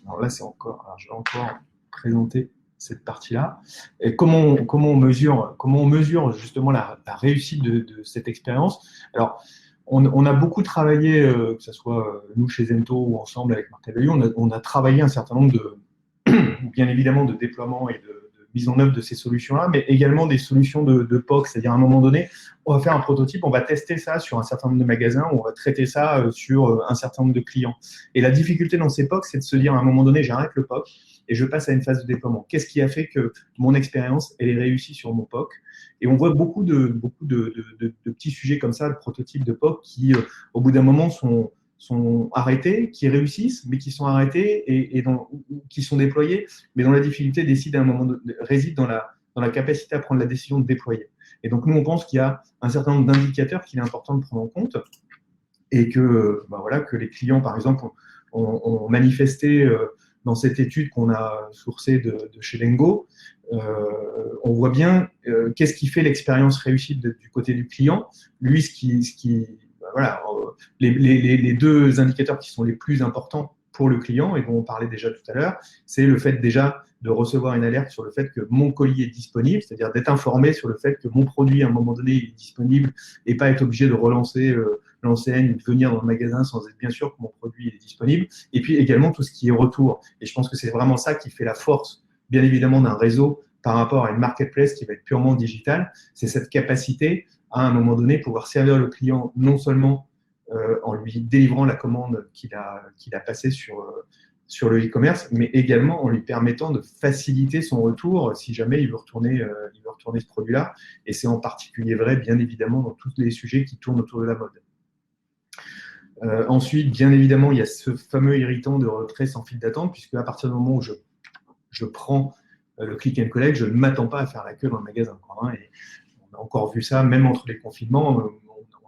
Alors là, je vais encore présenter cette partie-là. Et comment on mesure justement la réussite de cette expérience? Alors, on a beaucoup travaillé, que ce soit nous chez Zento ou ensemble avec Market Value, on a travaillé un certain nombre bien évidemment de déploiement et de mise en œuvre de ces solutions-là, mais également des solutions de POC, c'est-à-dire à un moment donné, on va faire un prototype, on va tester ça sur un certain nombre de magasins, on va traiter ça sur un certain nombre de clients. Et la difficulté dans ces POC, c'est de se dire à un moment donné, j'arrête le POC et je passe à une phase de déploiement. Qu'est-ce qui a fait que mon expérience, elle est réussie sur mon POC? Et on voit beaucoup de petits sujets comme ça, de prototypes de POC qui, au bout d'un moment, sont arrêtés, qui réussissent, mais qui sont arrêtés et qui sont déployés, mais dont la difficulté réside dans la capacité à prendre la décision de déployer. Et donc, nous, on pense qu'il y a un certain nombre d'indicateurs qu'il est important de prendre en compte et que les clients, par exemple, ont manifesté dans cette étude qu'on a sourcée de chez Lengo. On voit bien qu'est-ce qui fait l'expérience réussie du côté du client. Lui, les deux indicateurs qui sont les plus importants pour le client et dont on parlait déjà tout à l'heure, c'est le fait déjà de recevoir une alerte sur le fait que mon colis est disponible, c'est-à-dire d'être informé sur le fait que mon produit, à un moment donné, est disponible et pas être obligé de relancer l'enseigne ou de venir dans le magasin sans être bien sûr que mon produit est disponible. Et puis également tout ce qui est retour. Et je pense que c'est vraiment ça qui fait la force, bien évidemment, d'un réseau par rapport à une marketplace qui va être purement digitale. C'est cette capacité à un moment donné, pouvoir servir le client non seulement en lui délivrant la commande qu'il a passée sur le e-commerce, mais également en lui permettant de faciliter son retour si jamais il veut retourner ce produit-là. Et c'est en particulier vrai, bien évidemment, dans tous les sujets qui tournent autour de la mode. Ensuite, bien évidemment, il y a ce fameux irritant de retrait sans file d'attente, puisque à partir du moment où je prends le click and collect, je ne m'attends pas à faire la queue dans le magasin. Et on a encore vu ça, même entre les confinements, on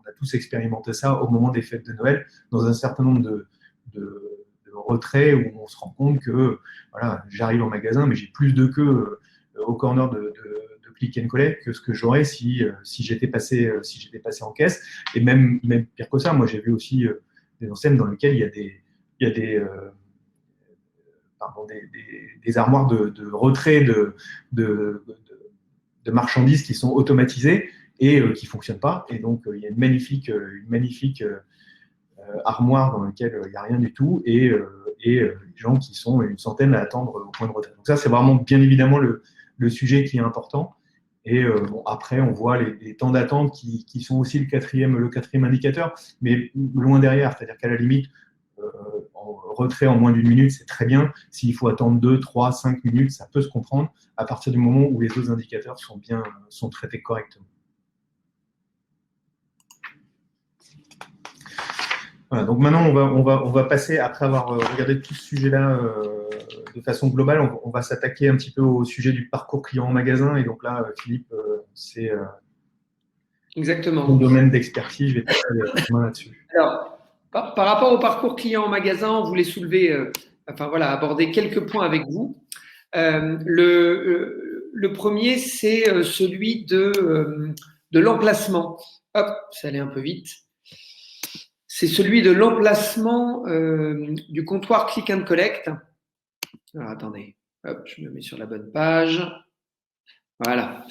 a tous expérimenté ça au moment des fêtes de Noël, dans un certain nombre de retraits où on se rend compte que voilà, j'arrive en magasin, mais j'ai plus de queue au corner de click and collect que ce que j'aurais si j'étais passé en caisse. Et même pire que ça, moi j'ai vu aussi des enseignes dans lesquelles il y a des armoires de retrait de marchandises qui sont automatisées et qui ne fonctionnent pas. Et donc, il y a une magnifique armoire dans laquelle il n'y a rien du tout et les gens qui sont une centaine à attendre au point de retrait. Donc ça, c'est vraiment bien évidemment le sujet qui est important. Et après, on voit les temps d'attente qui sont aussi le quatrième indicateur, mais loin derrière. C'est-à-dire qu'à la limite, en retrait en moins d'une minute, c'est très bien. S'il faut attendre 2, 3, 5 minutes, ça peut se comprendre à partir du moment où les autres indicateurs sont traités correctement. Voilà, donc maintenant, on va passer, après avoir regardé tout ce sujet-là de façon globale, on va s'attaquer un petit peu au sujet du parcours client en magasin. Et donc là, Philippe, c'est ton Exactement. domaine d'expertise. Je vais passer la main là-dessus. Alors, par rapport au parcours client en magasin, on voulait soulever, enfin voilà, aborder quelques points avec vous. Le premier, c'est celui de l'emplacement. Hop, ça allait un peu vite. C'est celui de l'emplacement du comptoir Click and Collect. Alors attendez, hop, je me mets sur la bonne page. Voilà.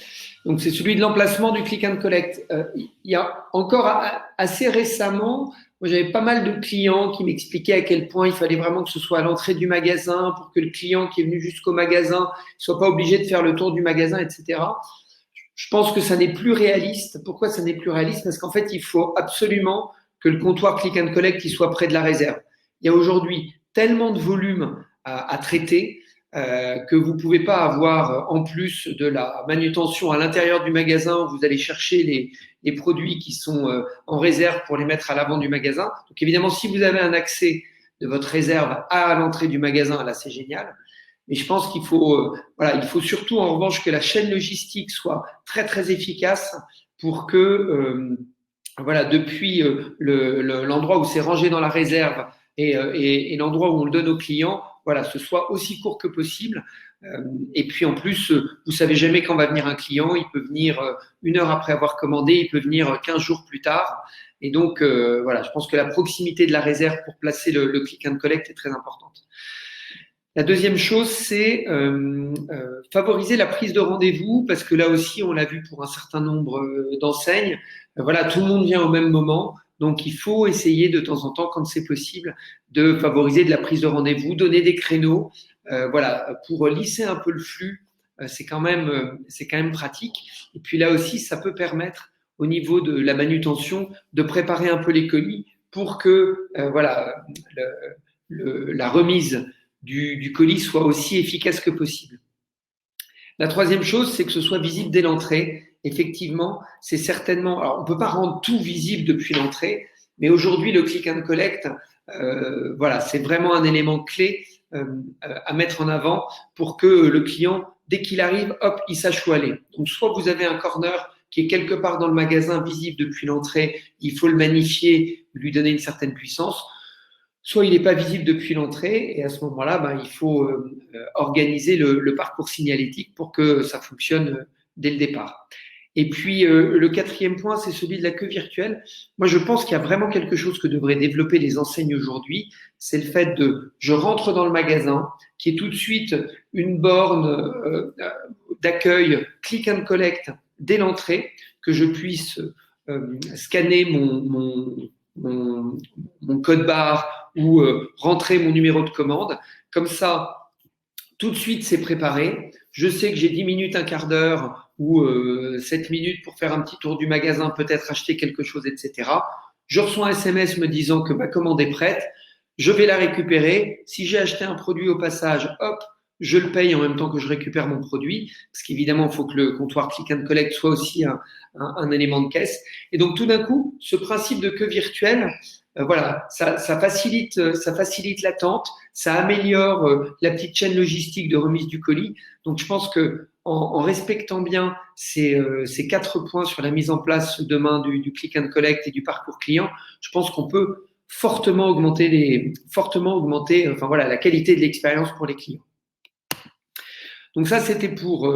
Donc c'est celui de l'emplacement du Click and Collect. Il y a encore assez récemment, moi j'avais pas mal de clients qui m'expliquaient à quel point il fallait vraiment que ce soit à l'entrée du magasin pour que le client qui est venu jusqu'au magasin soit pas obligé de faire le tour du magasin, etc. Je pense que ça n'est plus réaliste. Pourquoi ça n'est plus réaliste? Parce qu'en fait, il faut absolument que le comptoir Click and Collect il soit près de la réserve. Il y a aujourd'hui tellement de volume à traiter que vous ne pouvez pas avoir, en plus de la manutention à l'intérieur du magasin, où vous allez chercher les produits qui sont en réserve pour les mettre à l'avant du magasin. Donc évidemment, si vous avez un accès de votre réserve à l'entrée du magasin, là c'est génial. Mais je pense qu'il faut, voilà, il faut surtout en revanche que la chaîne logistique soit très très efficace pour que, voilà, depuis l'endroit où c'est rangé dans la réserve et l'endroit où on le donne aux clients, voilà, ce soit aussi court que possible. Et puis en plus, vous savez jamais quand va venir un client. Il peut venir 1 heure après avoir commandé, il peut venir 15 jours plus tard. Et donc, voilà, je pense que la proximité de la réserve pour placer le click and collect est très importante. La deuxième chose, c'est favoriser la prise de rendez-vous, parce que là aussi, on l'a vu pour un certain nombre d'enseignes. Voilà, tout le monde vient au même moment, donc il faut essayer de temps en temps, quand c'est possible, de favoriser de la prise de rendez-vous, donner des créneaux, voilà, pour lisser un peu le flux. C'est quand même pratique. Et puis là aussi, ça peut permettre, au niveau de la manutention, de préparer un peu les colis pour que, voilà, la remise du colis soit aussi efficace que possible. La troisième chose, c'est que ce soit visible dès l'entrée. Effectivement, c'est certainement. Alors, on ne peut pas rendre tout visible depuis l'entrée, mais aujourd'hui, le click and collect, voilà, c'est vraiment un élément clé à mettre en avant pour que le client, dès qu'il arrive, hop, il sache où aller. Donc, soit vous avez un corner qui est quelque part dans le magasin visible depuis l'entrée, il faut le magnifier, lui donner une certaine puissance. Soit il n'est pas visible depuis l'entrée, et à ce moment-là, ben, il faut organiser le parcours signalétique pour que ça fonctionne dès le départ. Et puis, le quatrième point, c'est celui de la queue virtuelle. Moi, je pense qu'il y a vraiment quelque chose que devraient développer les enseignes aujourd'hui. C'est le fait je rentre dans le magasin, qui est tout de suite une borne d'accueil click and collect dès l'entrée, que je puisse scanner mon code barre ou rentrer mon numéro de commande. Comme ça, tout de suite, c'est préparé. Je sais que j'ai 10 minutes, un quart d'heure ou 7 minutes pour faire un petit tour du magasin, peut-être acheter quelque chose, etc. Je reçois un SMS me disant que ma commande est prête. Je vais la récupérer. Si j'ai acheté un produit au passage, hop, je le paye en même temps que je récupère mon produit, parce qu'évidemment, il faut que le comptoir Click and Collect soit aussi un élément de caisse. Et donc, tout d'un coup, ce principe de queue virtuelle, voilà, ça facilite l'attente, ça améliore la petite chaîne logistique de remise du colis. Donc, je pense que en respectant bien ces 4 points sur la mise en place demain du Click and Collect et du parcours client, je pense qu'on peut fortement augmenter enfin voilà, la qualité de l'expérience pour les clients. Donc ça, c'était pour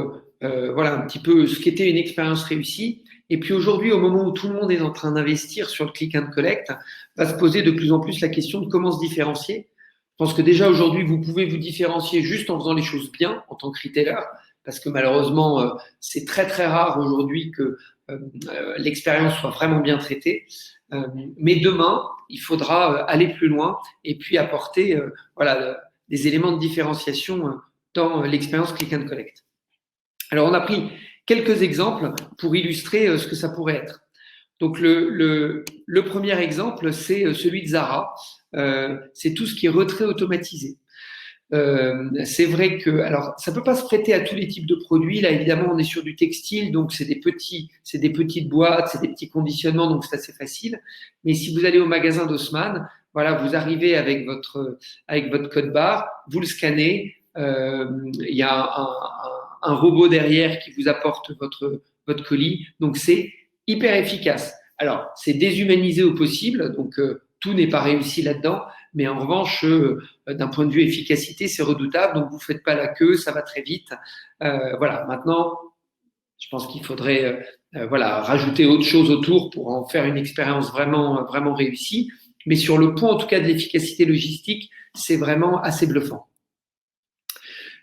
voilà un petit peu ce qu'était une expérience réussie. Et puis aujourd'hui, au moment où tout le monde est en train d'investir sur le click and collect, va se poser de plus en plus la question de comment se différencier. Je pense que déjà aujourd'hui, vous pouvez vous différencier juste en faisant les choses bien en tant que retailer, parce que malheureusement, c'est très très rare aujourd'hui que l'expérience soit vraiment bien traitée. Mais demain, il faudra aller plus loin et puis apporter voilà, des éléments de différenciation dans l'expérience Click and Collect. Alors, on a pris quelques exemples pour illustrer ce que ça pourrait être. Donc, le premier exemple, c'est celui de Zara. C'est tout ce qui est retrait automatisé. C'est vrai que, alors, ça peut pas se prêter à tous les types de produits. Là, évidemment, on est sur du textile, donc c'est des petites boîtes, c'est des petits conditionnements, donc c'est assez facile. Mais si vous allez au magasin d'Haussmann, voilà, vous arrivez avec votre code barre, vous le scannez. Il y a un robot derrière qui vous apporte votre colis. Donc, c'est hyper efficace. Alors, c'est déshumanisé au possible, donc tout n'est pas réussi là-dedans. Mais en revanche, d'un point de vue efficacité, c'est redoutable. Donc, vous ne faites pas la queue, ça va très vite. Voilà. Maintenant, je pense qu'il faudrait voilà, rajouter autre chose autour pour en faire une expérience vraiment réussie. Mais sur le point, en tout cas, de l'efficacité logistique, c'est vraiment assez bluffant.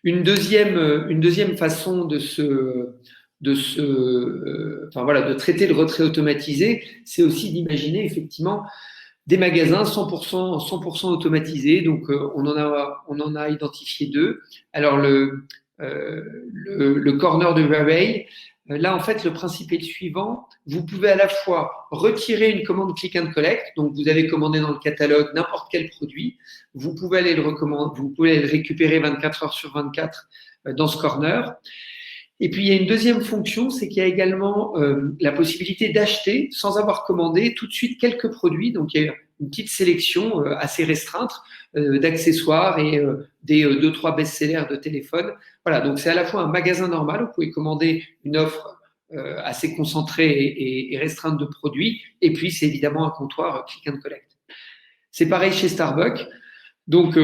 Une deuxième façon de traiter le retrait automatisé, c'est aussi d'imaginer effectivement des magasins 100% automatisés. Donc, on en a identifié 2. Alors, le corner de Huawei, là, en fait, le principe est le suivant. Vous pouvez à la fois retirer une commande click and collect. Donc, vous avez commandé dans le catalogue n'importe quel produit. Vous pouvez aller vous pouvez le récupérer 24 heures sur 24 dans ce corner. Et puis, il y a une deuxième fonction, c'est qu'il y a également la possibilité d'acheter, sans avoir commandé, tout de suite quelques produits. Donc, il y a une petite sélection assez restreinte d'accessoires et des 2-3 best-sellers de téléphone. Voilà, donc c'est à la fois un magasin normal, vous pouvez commander une offre assez concentrée et restreinte de produits, et puis c'est évidemment un comptoir click and collect. C'est pareil chez Starbucks. Donc,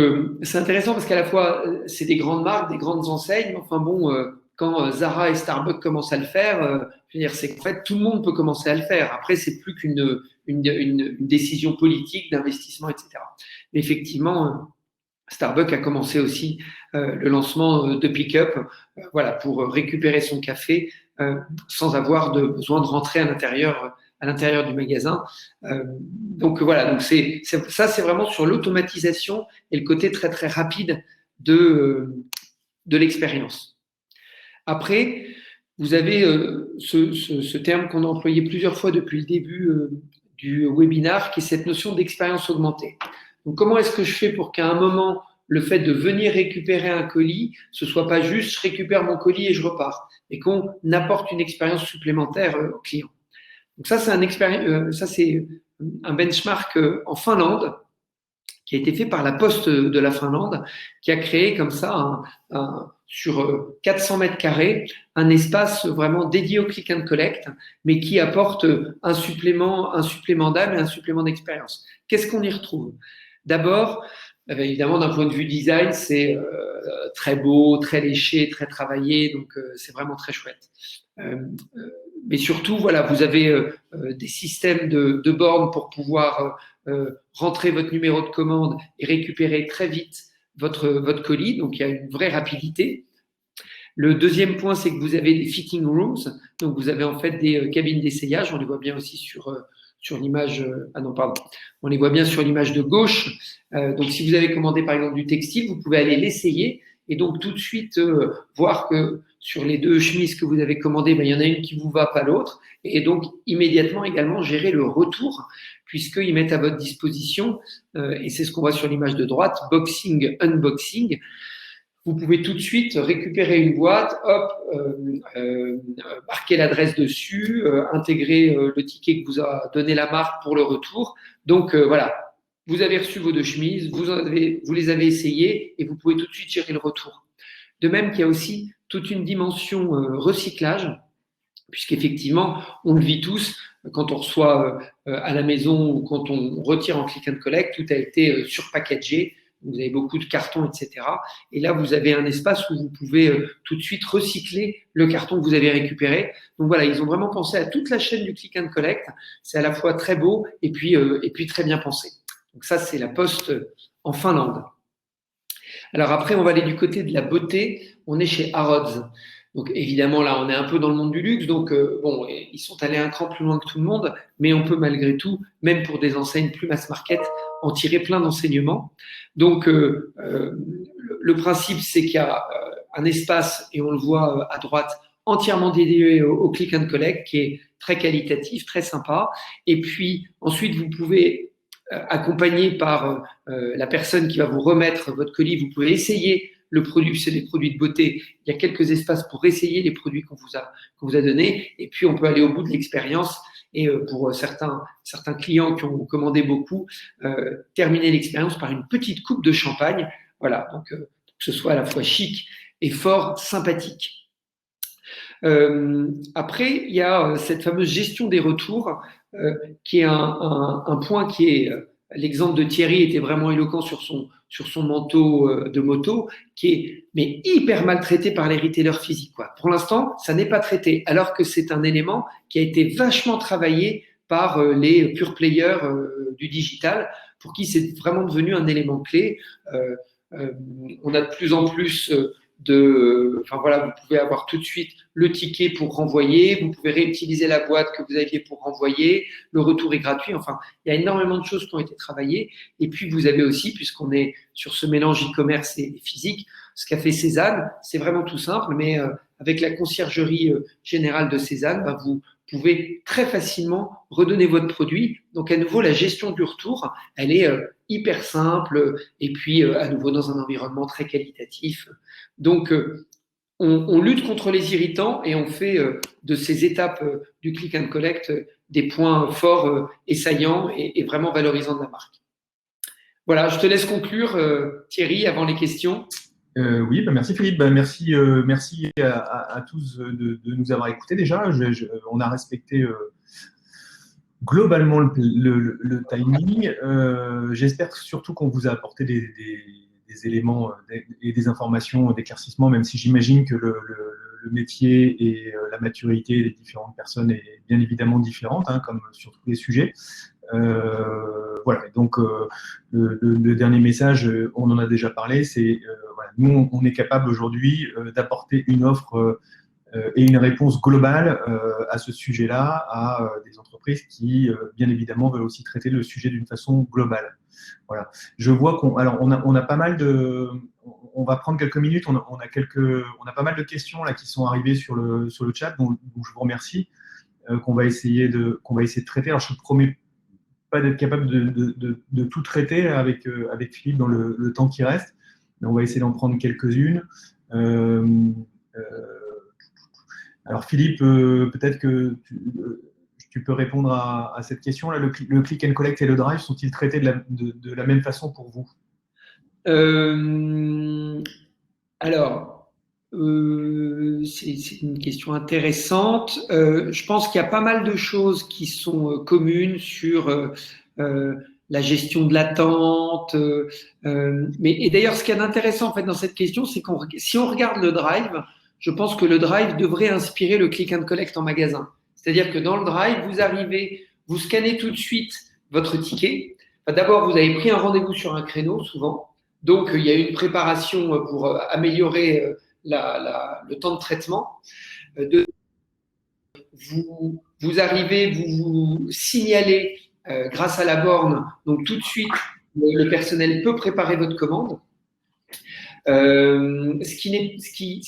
c'est intéressant parce qu'à la fois, c'est des grandes marques, des grandes enseignes, mais enfin bon, quand Zara et Starbucks commencent à le faire, je veux dire, c'est qu'en fait, tout le monde peut commencer à le faire. Après, c'est plus une décision politique d'investissement, etc. Mais effectivement, Starbucks a commencé aussi le lancement de pick-up, voilà, pour récupérer son café sans avoir besoin de rentrer à l'intérieur du magasin. Donc voilà, donc ça c'est vraiment sur l'automatisation et le côté très très rapide de l'expérience. Après, vous avez ce terme qu'on a employé plusieurs fois depuis le début du webinar, qui est cette notion d'expérience augmentée. Donc, comment est-ce que je fais pour qu'à un moment, le fait de venir récupérer un colis, ce soit pas juste je récupère mon colis et je repars, et qu'on apporte une expérience supplémentaire au client. Donc ça, c'est un benchmark en Finlande qui a été fait par la Poste de la Finlande, qui a créé comme ça sur 400 mètres carrés un espace vraiment dédié au click and collect, mais qui apporte un supplément d'âme et un supplément d'expérience. Qu'est-ce qu'on y retrouve? D'abord, évidemment, d'un point de vue design, c'est très beau, très léché, très travaillé, donc c'est vraiment très chouette. Mais surtout, voilà, vous avez des systèmes de bornes pour pouvoir rentrer votre numéro de commande et récupérer très vite votre colis. Donc, il y a une vraie rapidité. Le deuxième point, c'est que vous avez des fitting rooms. Donc, vous avez en fait des cabines d'essayage. On les voit bien aussi sur l'image. On les voit bien sur l'image de gauche. Donc, si vous avez commandé par exemple du textile, vous pouvez aller l'essayer et donc tout de suite voir que sur les 2 chemises que vous avez commandées, il y en a une qui vous va, pas l'autre. Et donc, immédiatement également gérer le retour, puisqu'ils mettent à votre disposition, et c'est ce qu'on voit sur l'image de droite, boxing, unboxing. Vous pouvez tout de suite récupérer une boîte, marquer l'adresse dessus, intégrer le ticket que vous a donné la marque pour le retour. Donc, voilà, vous avez reçu vos 2 chemises, vous les avez essayées et vous pouvez tout de suite gérer le retour. De même qu'il y a aussi toute une dimension recyclage, puisqu'effectivement, on le vit tous, quand on reçoit à la maison ou quand on retire en click and collect, tout a été surpackagé, vous avez beaucoup de cartons, etc. Et là, vous avez un espace où vous pouvez tout de suite recycler le carton que vous avez récupéré. Donc voilà, ils ont vraiment pensé à toute la chaîne du click and collect. C'est à la fois très beau et puis très bien pensé. Donc ça, c'est la Poste en Finlande. Alors après, on va aller du côté de la beauté. On est chez Harrods. Donc évidemment, là, on est un peu dans le monde du luxe. Donc ils sont allés un cran plus loin que tout le monde, mais on peut malgré tout, même pour des enseignes plus mass market, en tirer plein d'enseignements. Donc le principe, c'est qu'il y a un espace, et on le voit à droite, entièrement dédié au click and collect, qui est très qualitatif, très sympa. Et puis ensuite, vous pouvez accompagné par la personne qui va vous remettre votre colis. Vous pouvez essayer le produit, c'est des produits de beauté. Il y a quelques espaces pour essayer les produits qu'on vous a donnés. Et puis, on peut aller au bout de l'expérience. Et pour certains clients qui ont commandé beaucoup, terminer l'expérience par une petite coupe de champagne. Voilà, donc que ce soit à la fois chic et fort sympathique. Après, il y a cette fameuse gestion des retours qui est un point qui est… L'exemple de Thierry était vraiment éloquent sur son manteau de moto, qui est mais hyper maltraité par les retailers physiques, quoi. Pour l'instant, ça n'est pas traité, alors que c'est un élément qui a été vachement travaillé par les pure players du digital, pour qui c'est vraiment devenu un élément clé. On a de plus en plus enfin voilà, vous pouvez avoir tout de suite le ticket pour renvoyer, vous pouvez réutiliser la boîte que vous aviez pour renvoyer, le retour est gratuit. Enfin, il y a énormément de choses qui ont été travaillées. Et puis vous avez aussi, puisqu'on est sur ce mélange e-commerce et physique, ce qu'a fait Cézanne, c'est vraiment tout simple, mais avec la conciergerie générale de Cézanne, vous pouvez très facilement redonner votre produit. Donc, à nouveau, la gestion du retour, elle est hyper simple et puis, à nouveau, dans un environnement très qualitatif. Donc, on lutte contre les irritants et on fait de ces étapes du click and collect des points forts et saillants et vraiment valorisants de la marque. Voilà, je te laisse conclure, Thierry, avant les questions. Oui, merci Philippe, merci à tous de nous avoir écoutés déjà. On a respecté globalement le timing. J'espère surtout qu'on vous a apporté des éléments et des informations d'éclaircissement, même si j'imagine que le métier et la maturité des différentes personnes est bien évidemment différente, hein, comme sur tous les sujets. Voilà, donc le dernier message, on en a déjà parlé, c'est voilà, nous on est capable aujourd'hui d'apporter une offre et une réponse globale à ce sujet-là, à des entreprises qui bien évidemment veulent aussi traiter le sujet d'une façon globale. Voilà. Je vois qu'on a pas mal de, on va prendre quelques minutes, on a pas mal de questions là qui sont arrivées sur le chat, donc je vous remercie, qu'on va essayer de traiter. Alors je ne promets pas d'être capable de tout traiter avec Philippe dans le temps qui reste, mais on va essayer d'en prendre quelques-unes. Alors Philippe, peut-être que tu peux répondre à cette question-là. Le click and collect et le drive sont-ils traités de la même façon pour vous? Alors, c'est une question intéressante. Je pense qu'il y a pas mal de choses qui sont communes sur la gestion de l'attente. Et d'ailleurs, ce qui est intéressant en fait dans cette question, c'est si on regarde le drive, je pense que le drive devrait inspirer le click and collect en magasin. C'est-à-dire que dans le drive, vous arrivez, vous scannez tout de suite votre ticket. Enfin, d'abord, vous avez pris un rendez-vous sur un créneau, souvent. Donc, il y a une préparation pour améliorer le temps de traitement. Vous arrivez, vous signalez grâce à la borne. Donc, tout de suite, le personnel peut préparer votre commande. Ce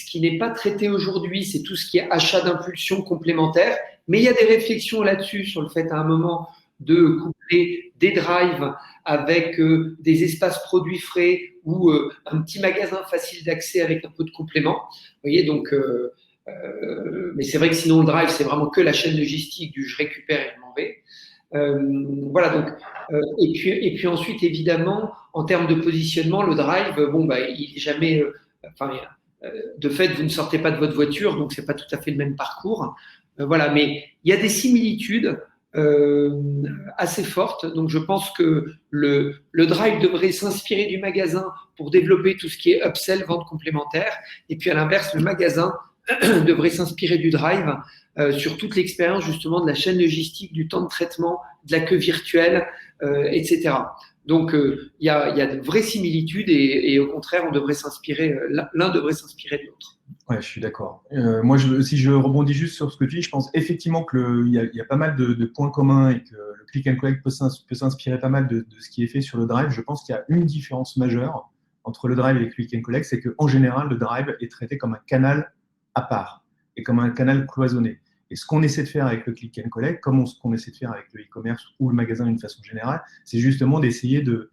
qui n'est pas traité aujourd'hui, c'est tout ce qui est achat d'impulsion complémentaire. Mais il y a des réflexions là-dessus sur le fait à un moment de coupler des drives avec des espaces produits frais ou un petit magasin facile d'accès avec un peu de complément. Vous voyez, donc, mais c'est vrai que sinon le drive, c'est vraiment que la chaîne logistique du je récupère et je m'en vais. Voilà, donc, et puis ensuite, évidemment, en termes de positionnement, le drive, il est jamais, de fait, vous ne sortez pas de votre voiture, donc c'est pas tout à fait le même parcours. Voilà, mais il y a des similitudes assez fortes. Donc, je pense que le drive devrait s'inspirer du magasin pour développer tout ce qui est upsell, vente complémentaire. Et puis, à l'inverse, le magasin devrait s'inspirer du drive sur toute l'expérience justement de la chaîne logistique, du temps de traitement, de la queue virtuelle, etc. Donc, il y a de vraies similitudes et au contraire, on devrait s'inspirer, l'un devrait s'inspirer de l'autre. Ouais, je suis d'accord. Moi, si je rebondis juste sur ce que tu dis, je pense effectivement qu'il y a pas mal de points communs et que le click and collect peut s'inspirer pas mal de ce qui est fait sur le drive. Je pense qu'il y a une différence majeure entre le drive et le click and collect, c'est qu'en général, le drive est traité comme un canal à part et comme un canal cloisonné. Et ce qu'on essaie de faire avec le click and collect, comme ce qu'on essaie de faire avec le e-commerce ou le magasin d'une façon générale, c'est justement d'essayer de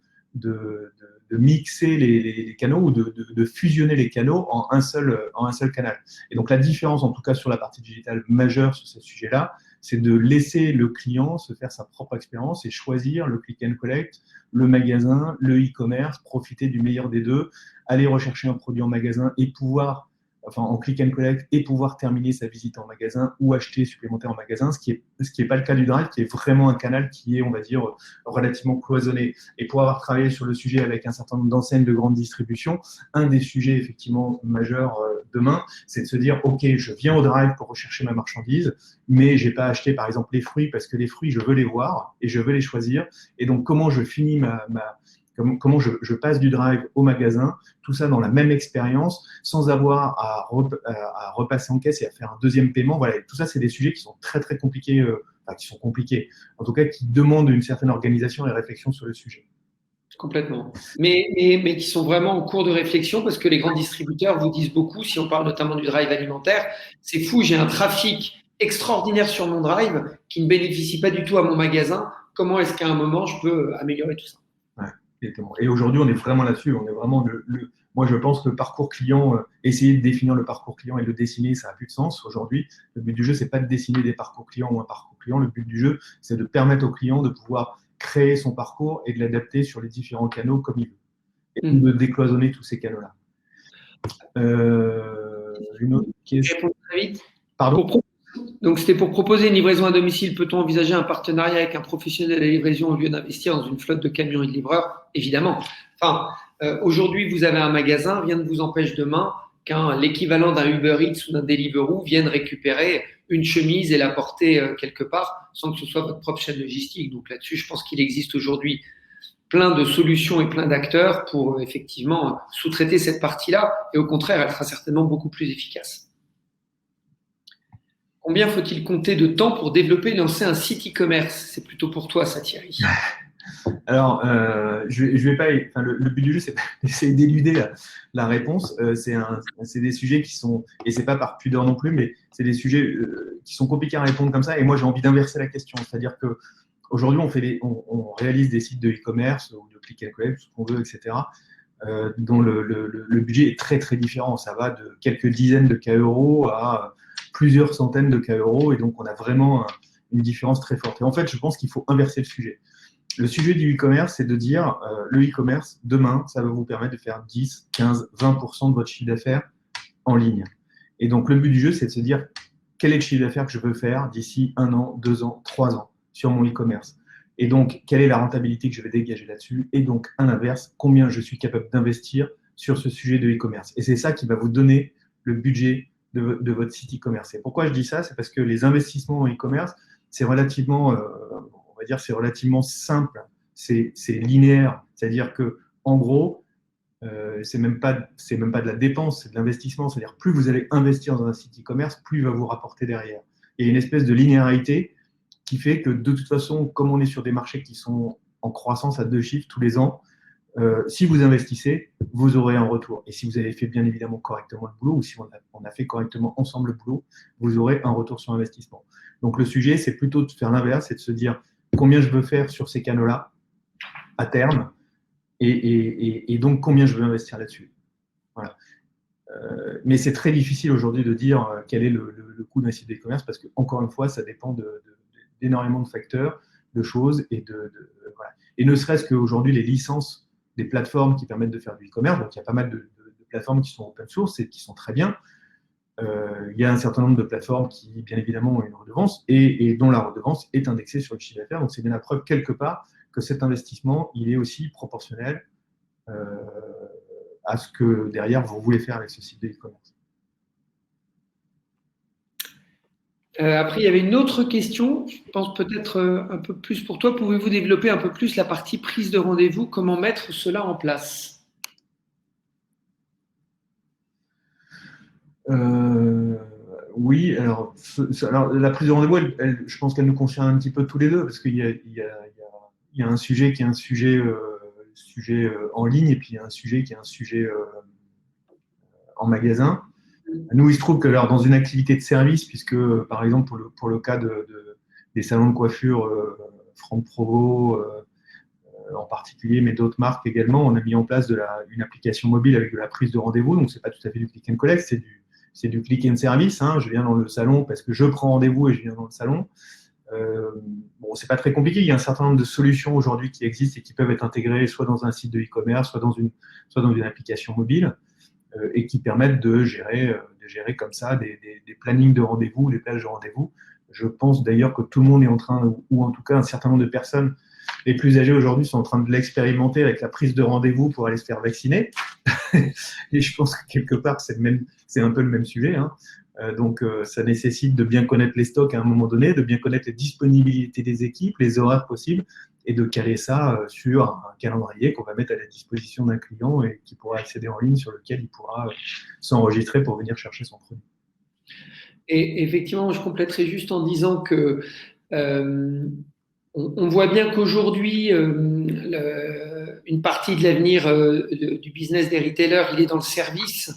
mixer les canaux ou de fusionner les canaux en un seul canal. Et donc, la différence, en tout cas sur la partie digitale majeure sur ce sujet-là, c'est de laisser le client se faire sa propre expérience et choisir le click and collect, le magasin, le e-commerce, profiter du meilleur des deux, aller rechercher un produit en magasin et pouvoir, enfin en click and collect, et pouvoir terminer sa visite en magasin ou acheter supplémentaire en magasin, ce qui est pas le cas du drive, qui est vraiment un canal qui est, on va dire, relativement cloisonné. Et pour avoir travaillé sur le sujet avec un certain nombre d'enseignes de grande distribution, un des sujets effectivement majeurs demain, c'est de se dire, OK, je viens au drive pour rechercher ma marchandise, mais j'ai pas acheté par exemple les fruits parce que les fruits, je veux les voir et je veux les choisir. Et donc, comment je finis comment je passe du drive au magasin, tout ça dans la même expérience, sans avoir à repasser en caisse et à faire un deuxième paiement. Voilà, tout ça, c'est des sujets qui sont très, très compliqués, enfin, qui sont compliqués, en tout cas, qui demandent une certaine organisation et réflexion sur le sujet. Complètement. Mais qui sont vraiment en cours de réflexion parce que les grands distributeurs vous disent beaucoup, si on parle notamment du drive alimentaire, c'est fou, j'ai un trafic extraordinaire sur mon drive qui ne bénéficie pas du tout à mon magasin. Comment est-ce qu'à un moment, je peux améliorer tout ça? Ouais, exactement. Et aujourd'hui, on est vraiment là-dessus. On est vraiment moi, je pense que le parcours client, essayer de définir le parcours client et de le dessiner, ça n'a plus de sens aujourd'hui. Le but du jeu, c'est pas de dessiner des parcours clients ou un parcours client. Le but du jeu, c'est de permettre au client de pouvoir créer son parcours et de l'adapter sur les différents canaux comme il veut. Et de décloisonner tous ces canaux-là. Une autre question. Très vite. Pardon? Donc, c'était pour proposer une livraison à domicile. Peut-on envisager un partenariat avec un professionnel de la livraison au lieu d'investir dans une flotte de camions et de livreurs? Évidemment. Enfin, aujourd'hui, vous avez un magasin, rien ne vous empêche demain qu'un l'équivalent d'un Uber Eats ou d'un Deliveroo vienne récupérer une chemise et la porter quelque part sans que ce soit votre propre chaîne logistique. Donc là-dessus, je pense qu'il existe aujourd'hui plein de solutions et plein d'acteurs pour effectivement sous-traiter cette partie-là. Et au contraire, elle sera certainement beaucoup plus efficace. Combien faut-il compter de temps pour développer et lancer un site e-commerce? C'est plutôt pour toi, ça, Thierry. Alors, je vais pas. Enfin, le but du jeu, c'est pas d'essayer d'éluder la réponse. C'est des sujets qui sont, et c'est pas par pudeur non plus, mais c'est des sujets qui sont compliqués à répondre comme ça. Et moi, j'ai envie d'inverser la question, c'est-à-dire que aujourd'hui, on réalise des sites de e-commerce ou de click and collect, ce qu'on veut, etc. Dont le budget est très très différent. Ça va de quelques dizaines de cas euros à plusieurs centaines de cas euros, et donc on a vraiment une différence très forte. Et en fait, je pense qu'il faut inverser le sujet. Le sujet du e-commerce, c'est de dire le e-commerce, demain, ça va vous permettre de faire 10, 15, 20% de votre chiffre d'affaires en ligne. Et donc, le but du jeu, c'est de se dire quel est le chiffre d'affaires que je veux faire d'ici 1 an, 2 ans, 3 ans sur mon e-commerce. Et donc, quelle est la rentabilité que je vais dégager là-dessus? Et donc, à l'inverse, combien je suis capable d'investir sur ce sujet de e-commerce? Et c'est ça qui va vous donner le budget de votre site e-commerce. Et pourquoi je dis ça? C'est parce que les investissements en e-commerce, c'est relativement, on va dire, c'est relativement simple. C'est linéaire. C'est-à-dire que, en gros, c'est même pas de la dépense, c'est de l'investissement. C'est-à-dire plus vous allez investir dans un site e-commerce, plus il va vous rapporter derrière. Il y a une espèce de linéarité qui fait que de toute façon, comme on est sur des marchés qui sont en croissance à 2 chiffres tous les ans, si vous investissez, vous aurez un retour. Et si vous avez fait bien évidemment correctement le boulot, ou si on a fait correctement ensemble le boulot, vous aurez un retour sur investissement. Donc le sujet, c'est plutôt de faire l'inverse, c'est de se dire combien je veux faire sur ces canaux-là à terme, et donc combien je veux investir là-dessus. Voilà. Mais c'est très difficile aujourd'hui de dire quel est le coût d'un site d'e-commerce, parce que encore une fois, ça dépend d'énormément de facteurs, de choses, et voilà. Et ne serait-ce qu'aujourd'hui, les licences des plateformes qui permettent de faire du e-commerce, donc il y a pas mal de plateformes qui sont open source et qui sont très bien. Il y a un certain nombre de plateformes qui, bien évidemment, ont une redevance et dont la redevance est indexée sur le chiffre d'affaires. Donc, c'est bien la preuve, quelque part, que cet investissement, il est aussi proportionnel à ce que, derrière, vous voulez faire avec ce site de e-commerce. Après, il y avait une autre question, je pense peut-être un peu plus pour toi. Pouvez-vous développer un peu plus la partie prise de rendez-vous? Comment mettre cela en place? Oui, alors la prise de rendez-vous, je pense qu'elle nous concerne un petit peu tous les deux, parce qu'il y a un sujet qui est un sujet en ligne, et puis il y a un sujet qui est un sujet en magasin. Nous, il se trouve que alors, dans une activité de service, puisque par exemple pour le cas des salons de coiffure, Franck Provo en particulier, mais d'autres marques également, on a mis en place une application mobile avec de la prise de rendez-vous. Donc, c'est pas tout à fait du click and collect, c'est du click and service. Hein. Je viens dans le salon parce que je prends rendez-vous et je viens dans le salon. Bon, c'est pas très compliqué. Il y a un certain nombre de solutions aujourd'hui qui existent et qui peuvent être intégrées soit dans un site de e-commerce, soit dans une application mobile et qui permettent de gérer comme ça des plannings de rendez-vous, des plages de rendez-vous. Je pense d'ailleurs que tout le monde est en train, ou en tout cas un certain nombre de personnes les plus âgées aujourd'hui sont en train de l'expérimenter avec la prise de rendez-vous pour aller se faire vacciner. Et je pense que quelque part, c'est un peu le même sujet. Hein. Donc, ça nécessite de bien connaître les stocks à un moment donné, de bien connaître les disponibilités des équipes, les horaires possibles, et de caler ça sur un calendrier qu'on va mettre à la disposition d'un client et qui pourra accéder en ligne, sur lequel il pourra s'enregistrer pour venir chercher son produit. Et effectivement, je compléterai juste en disant que on voit bien qu'aujourd'hui, une partie de l'avenir du business des retailers, il est dans le service,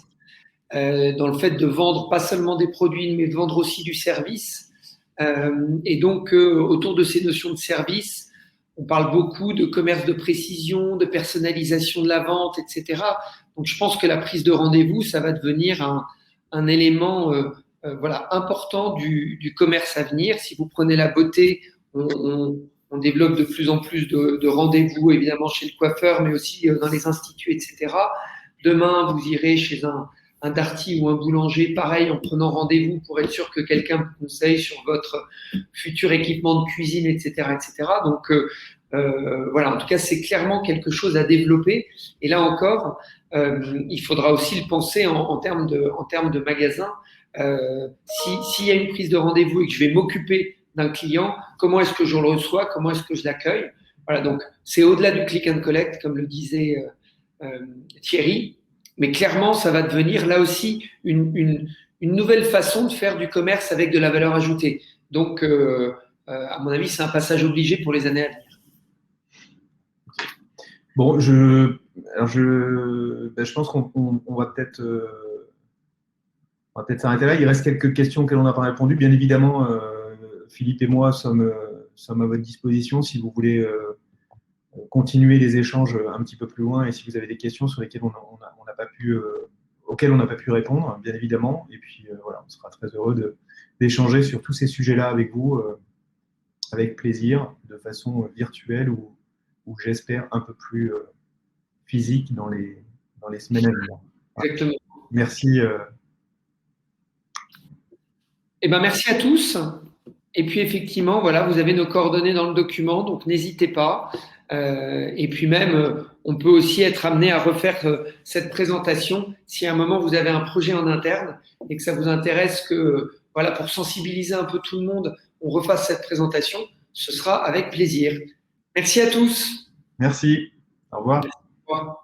dans le fait de vendre pas seulement des produits, mais de vendre aussi du service. Et donc, autour de ces notions de service, on parle beaucoup de commerce de précision, de personnalisation de la vente, etc. Donc, je pense que la prise de rendez-vous, ça va devenir un élément voilà, important du commerce à venir. Si vous prenez la beauté, on développe de plus en plus de rendez-vous, évidemment, chez le coiffeur, mais aussi dans les instituts, etc. Demain, vous irez chez un darty ou un boulanger, pareil, en prenant rendez-vous pour être sûr que quelqu'un vous conseille sur votre futur équipement de cuisine, etc., etc. Donc, voilà, en tout cas, c'est clairement quelque chose à développer. Et là encore, il faudra aussi le penser en termes de magasin. S'il y a une prise de rendez-vous et que je vais m'occuper d'un client, comment est-ce que je le reçois, comment est-ce que je l'accueille. Voilà, donc c'est au-delà du click and collect, comme le disait Thierry, mais clairement, ça va devenir là aussi une nouvelle façon de faire du commerce avec de la valeur ajoutée. Donc, à mon avis, c'est un passage obligé pour les années à venir. Bon, je pense qu'on va peut-être s'arrêter là. Il reste quelques questions auxquelles on n'a pas répondu. Bien évidemment, Philippe et moi sommes à votre disposition si vous voulez continuer les échanges un petit peu plus loin et si vous avez des questions sur lesquelles auxquelles on n'a pas pu répondre, bien évidemment. Et puis voilà, on sera très heureux d'échanger sur tous ces sujets-là avec vous, avec plaisir, de façon virtuelle ou j'espère un peu plus physique dans les semaines à venir. Exactement. Merci. Eh ben, merci à tous. Et puis effectivement, voilà, vous avez nos coordonnées dans le document, donc n'hésitez pas. Et puis même, on peut aussi être amené à refaire cette présentation si à un moment vous avez un projet en interne et que ça vous intéresse que, voilà, pour sensibiliser un peu tout le monde, on refasse cette présentation. Ce sera avec plaisir. Merci à tous. Merci. Au revoir. Au revoir.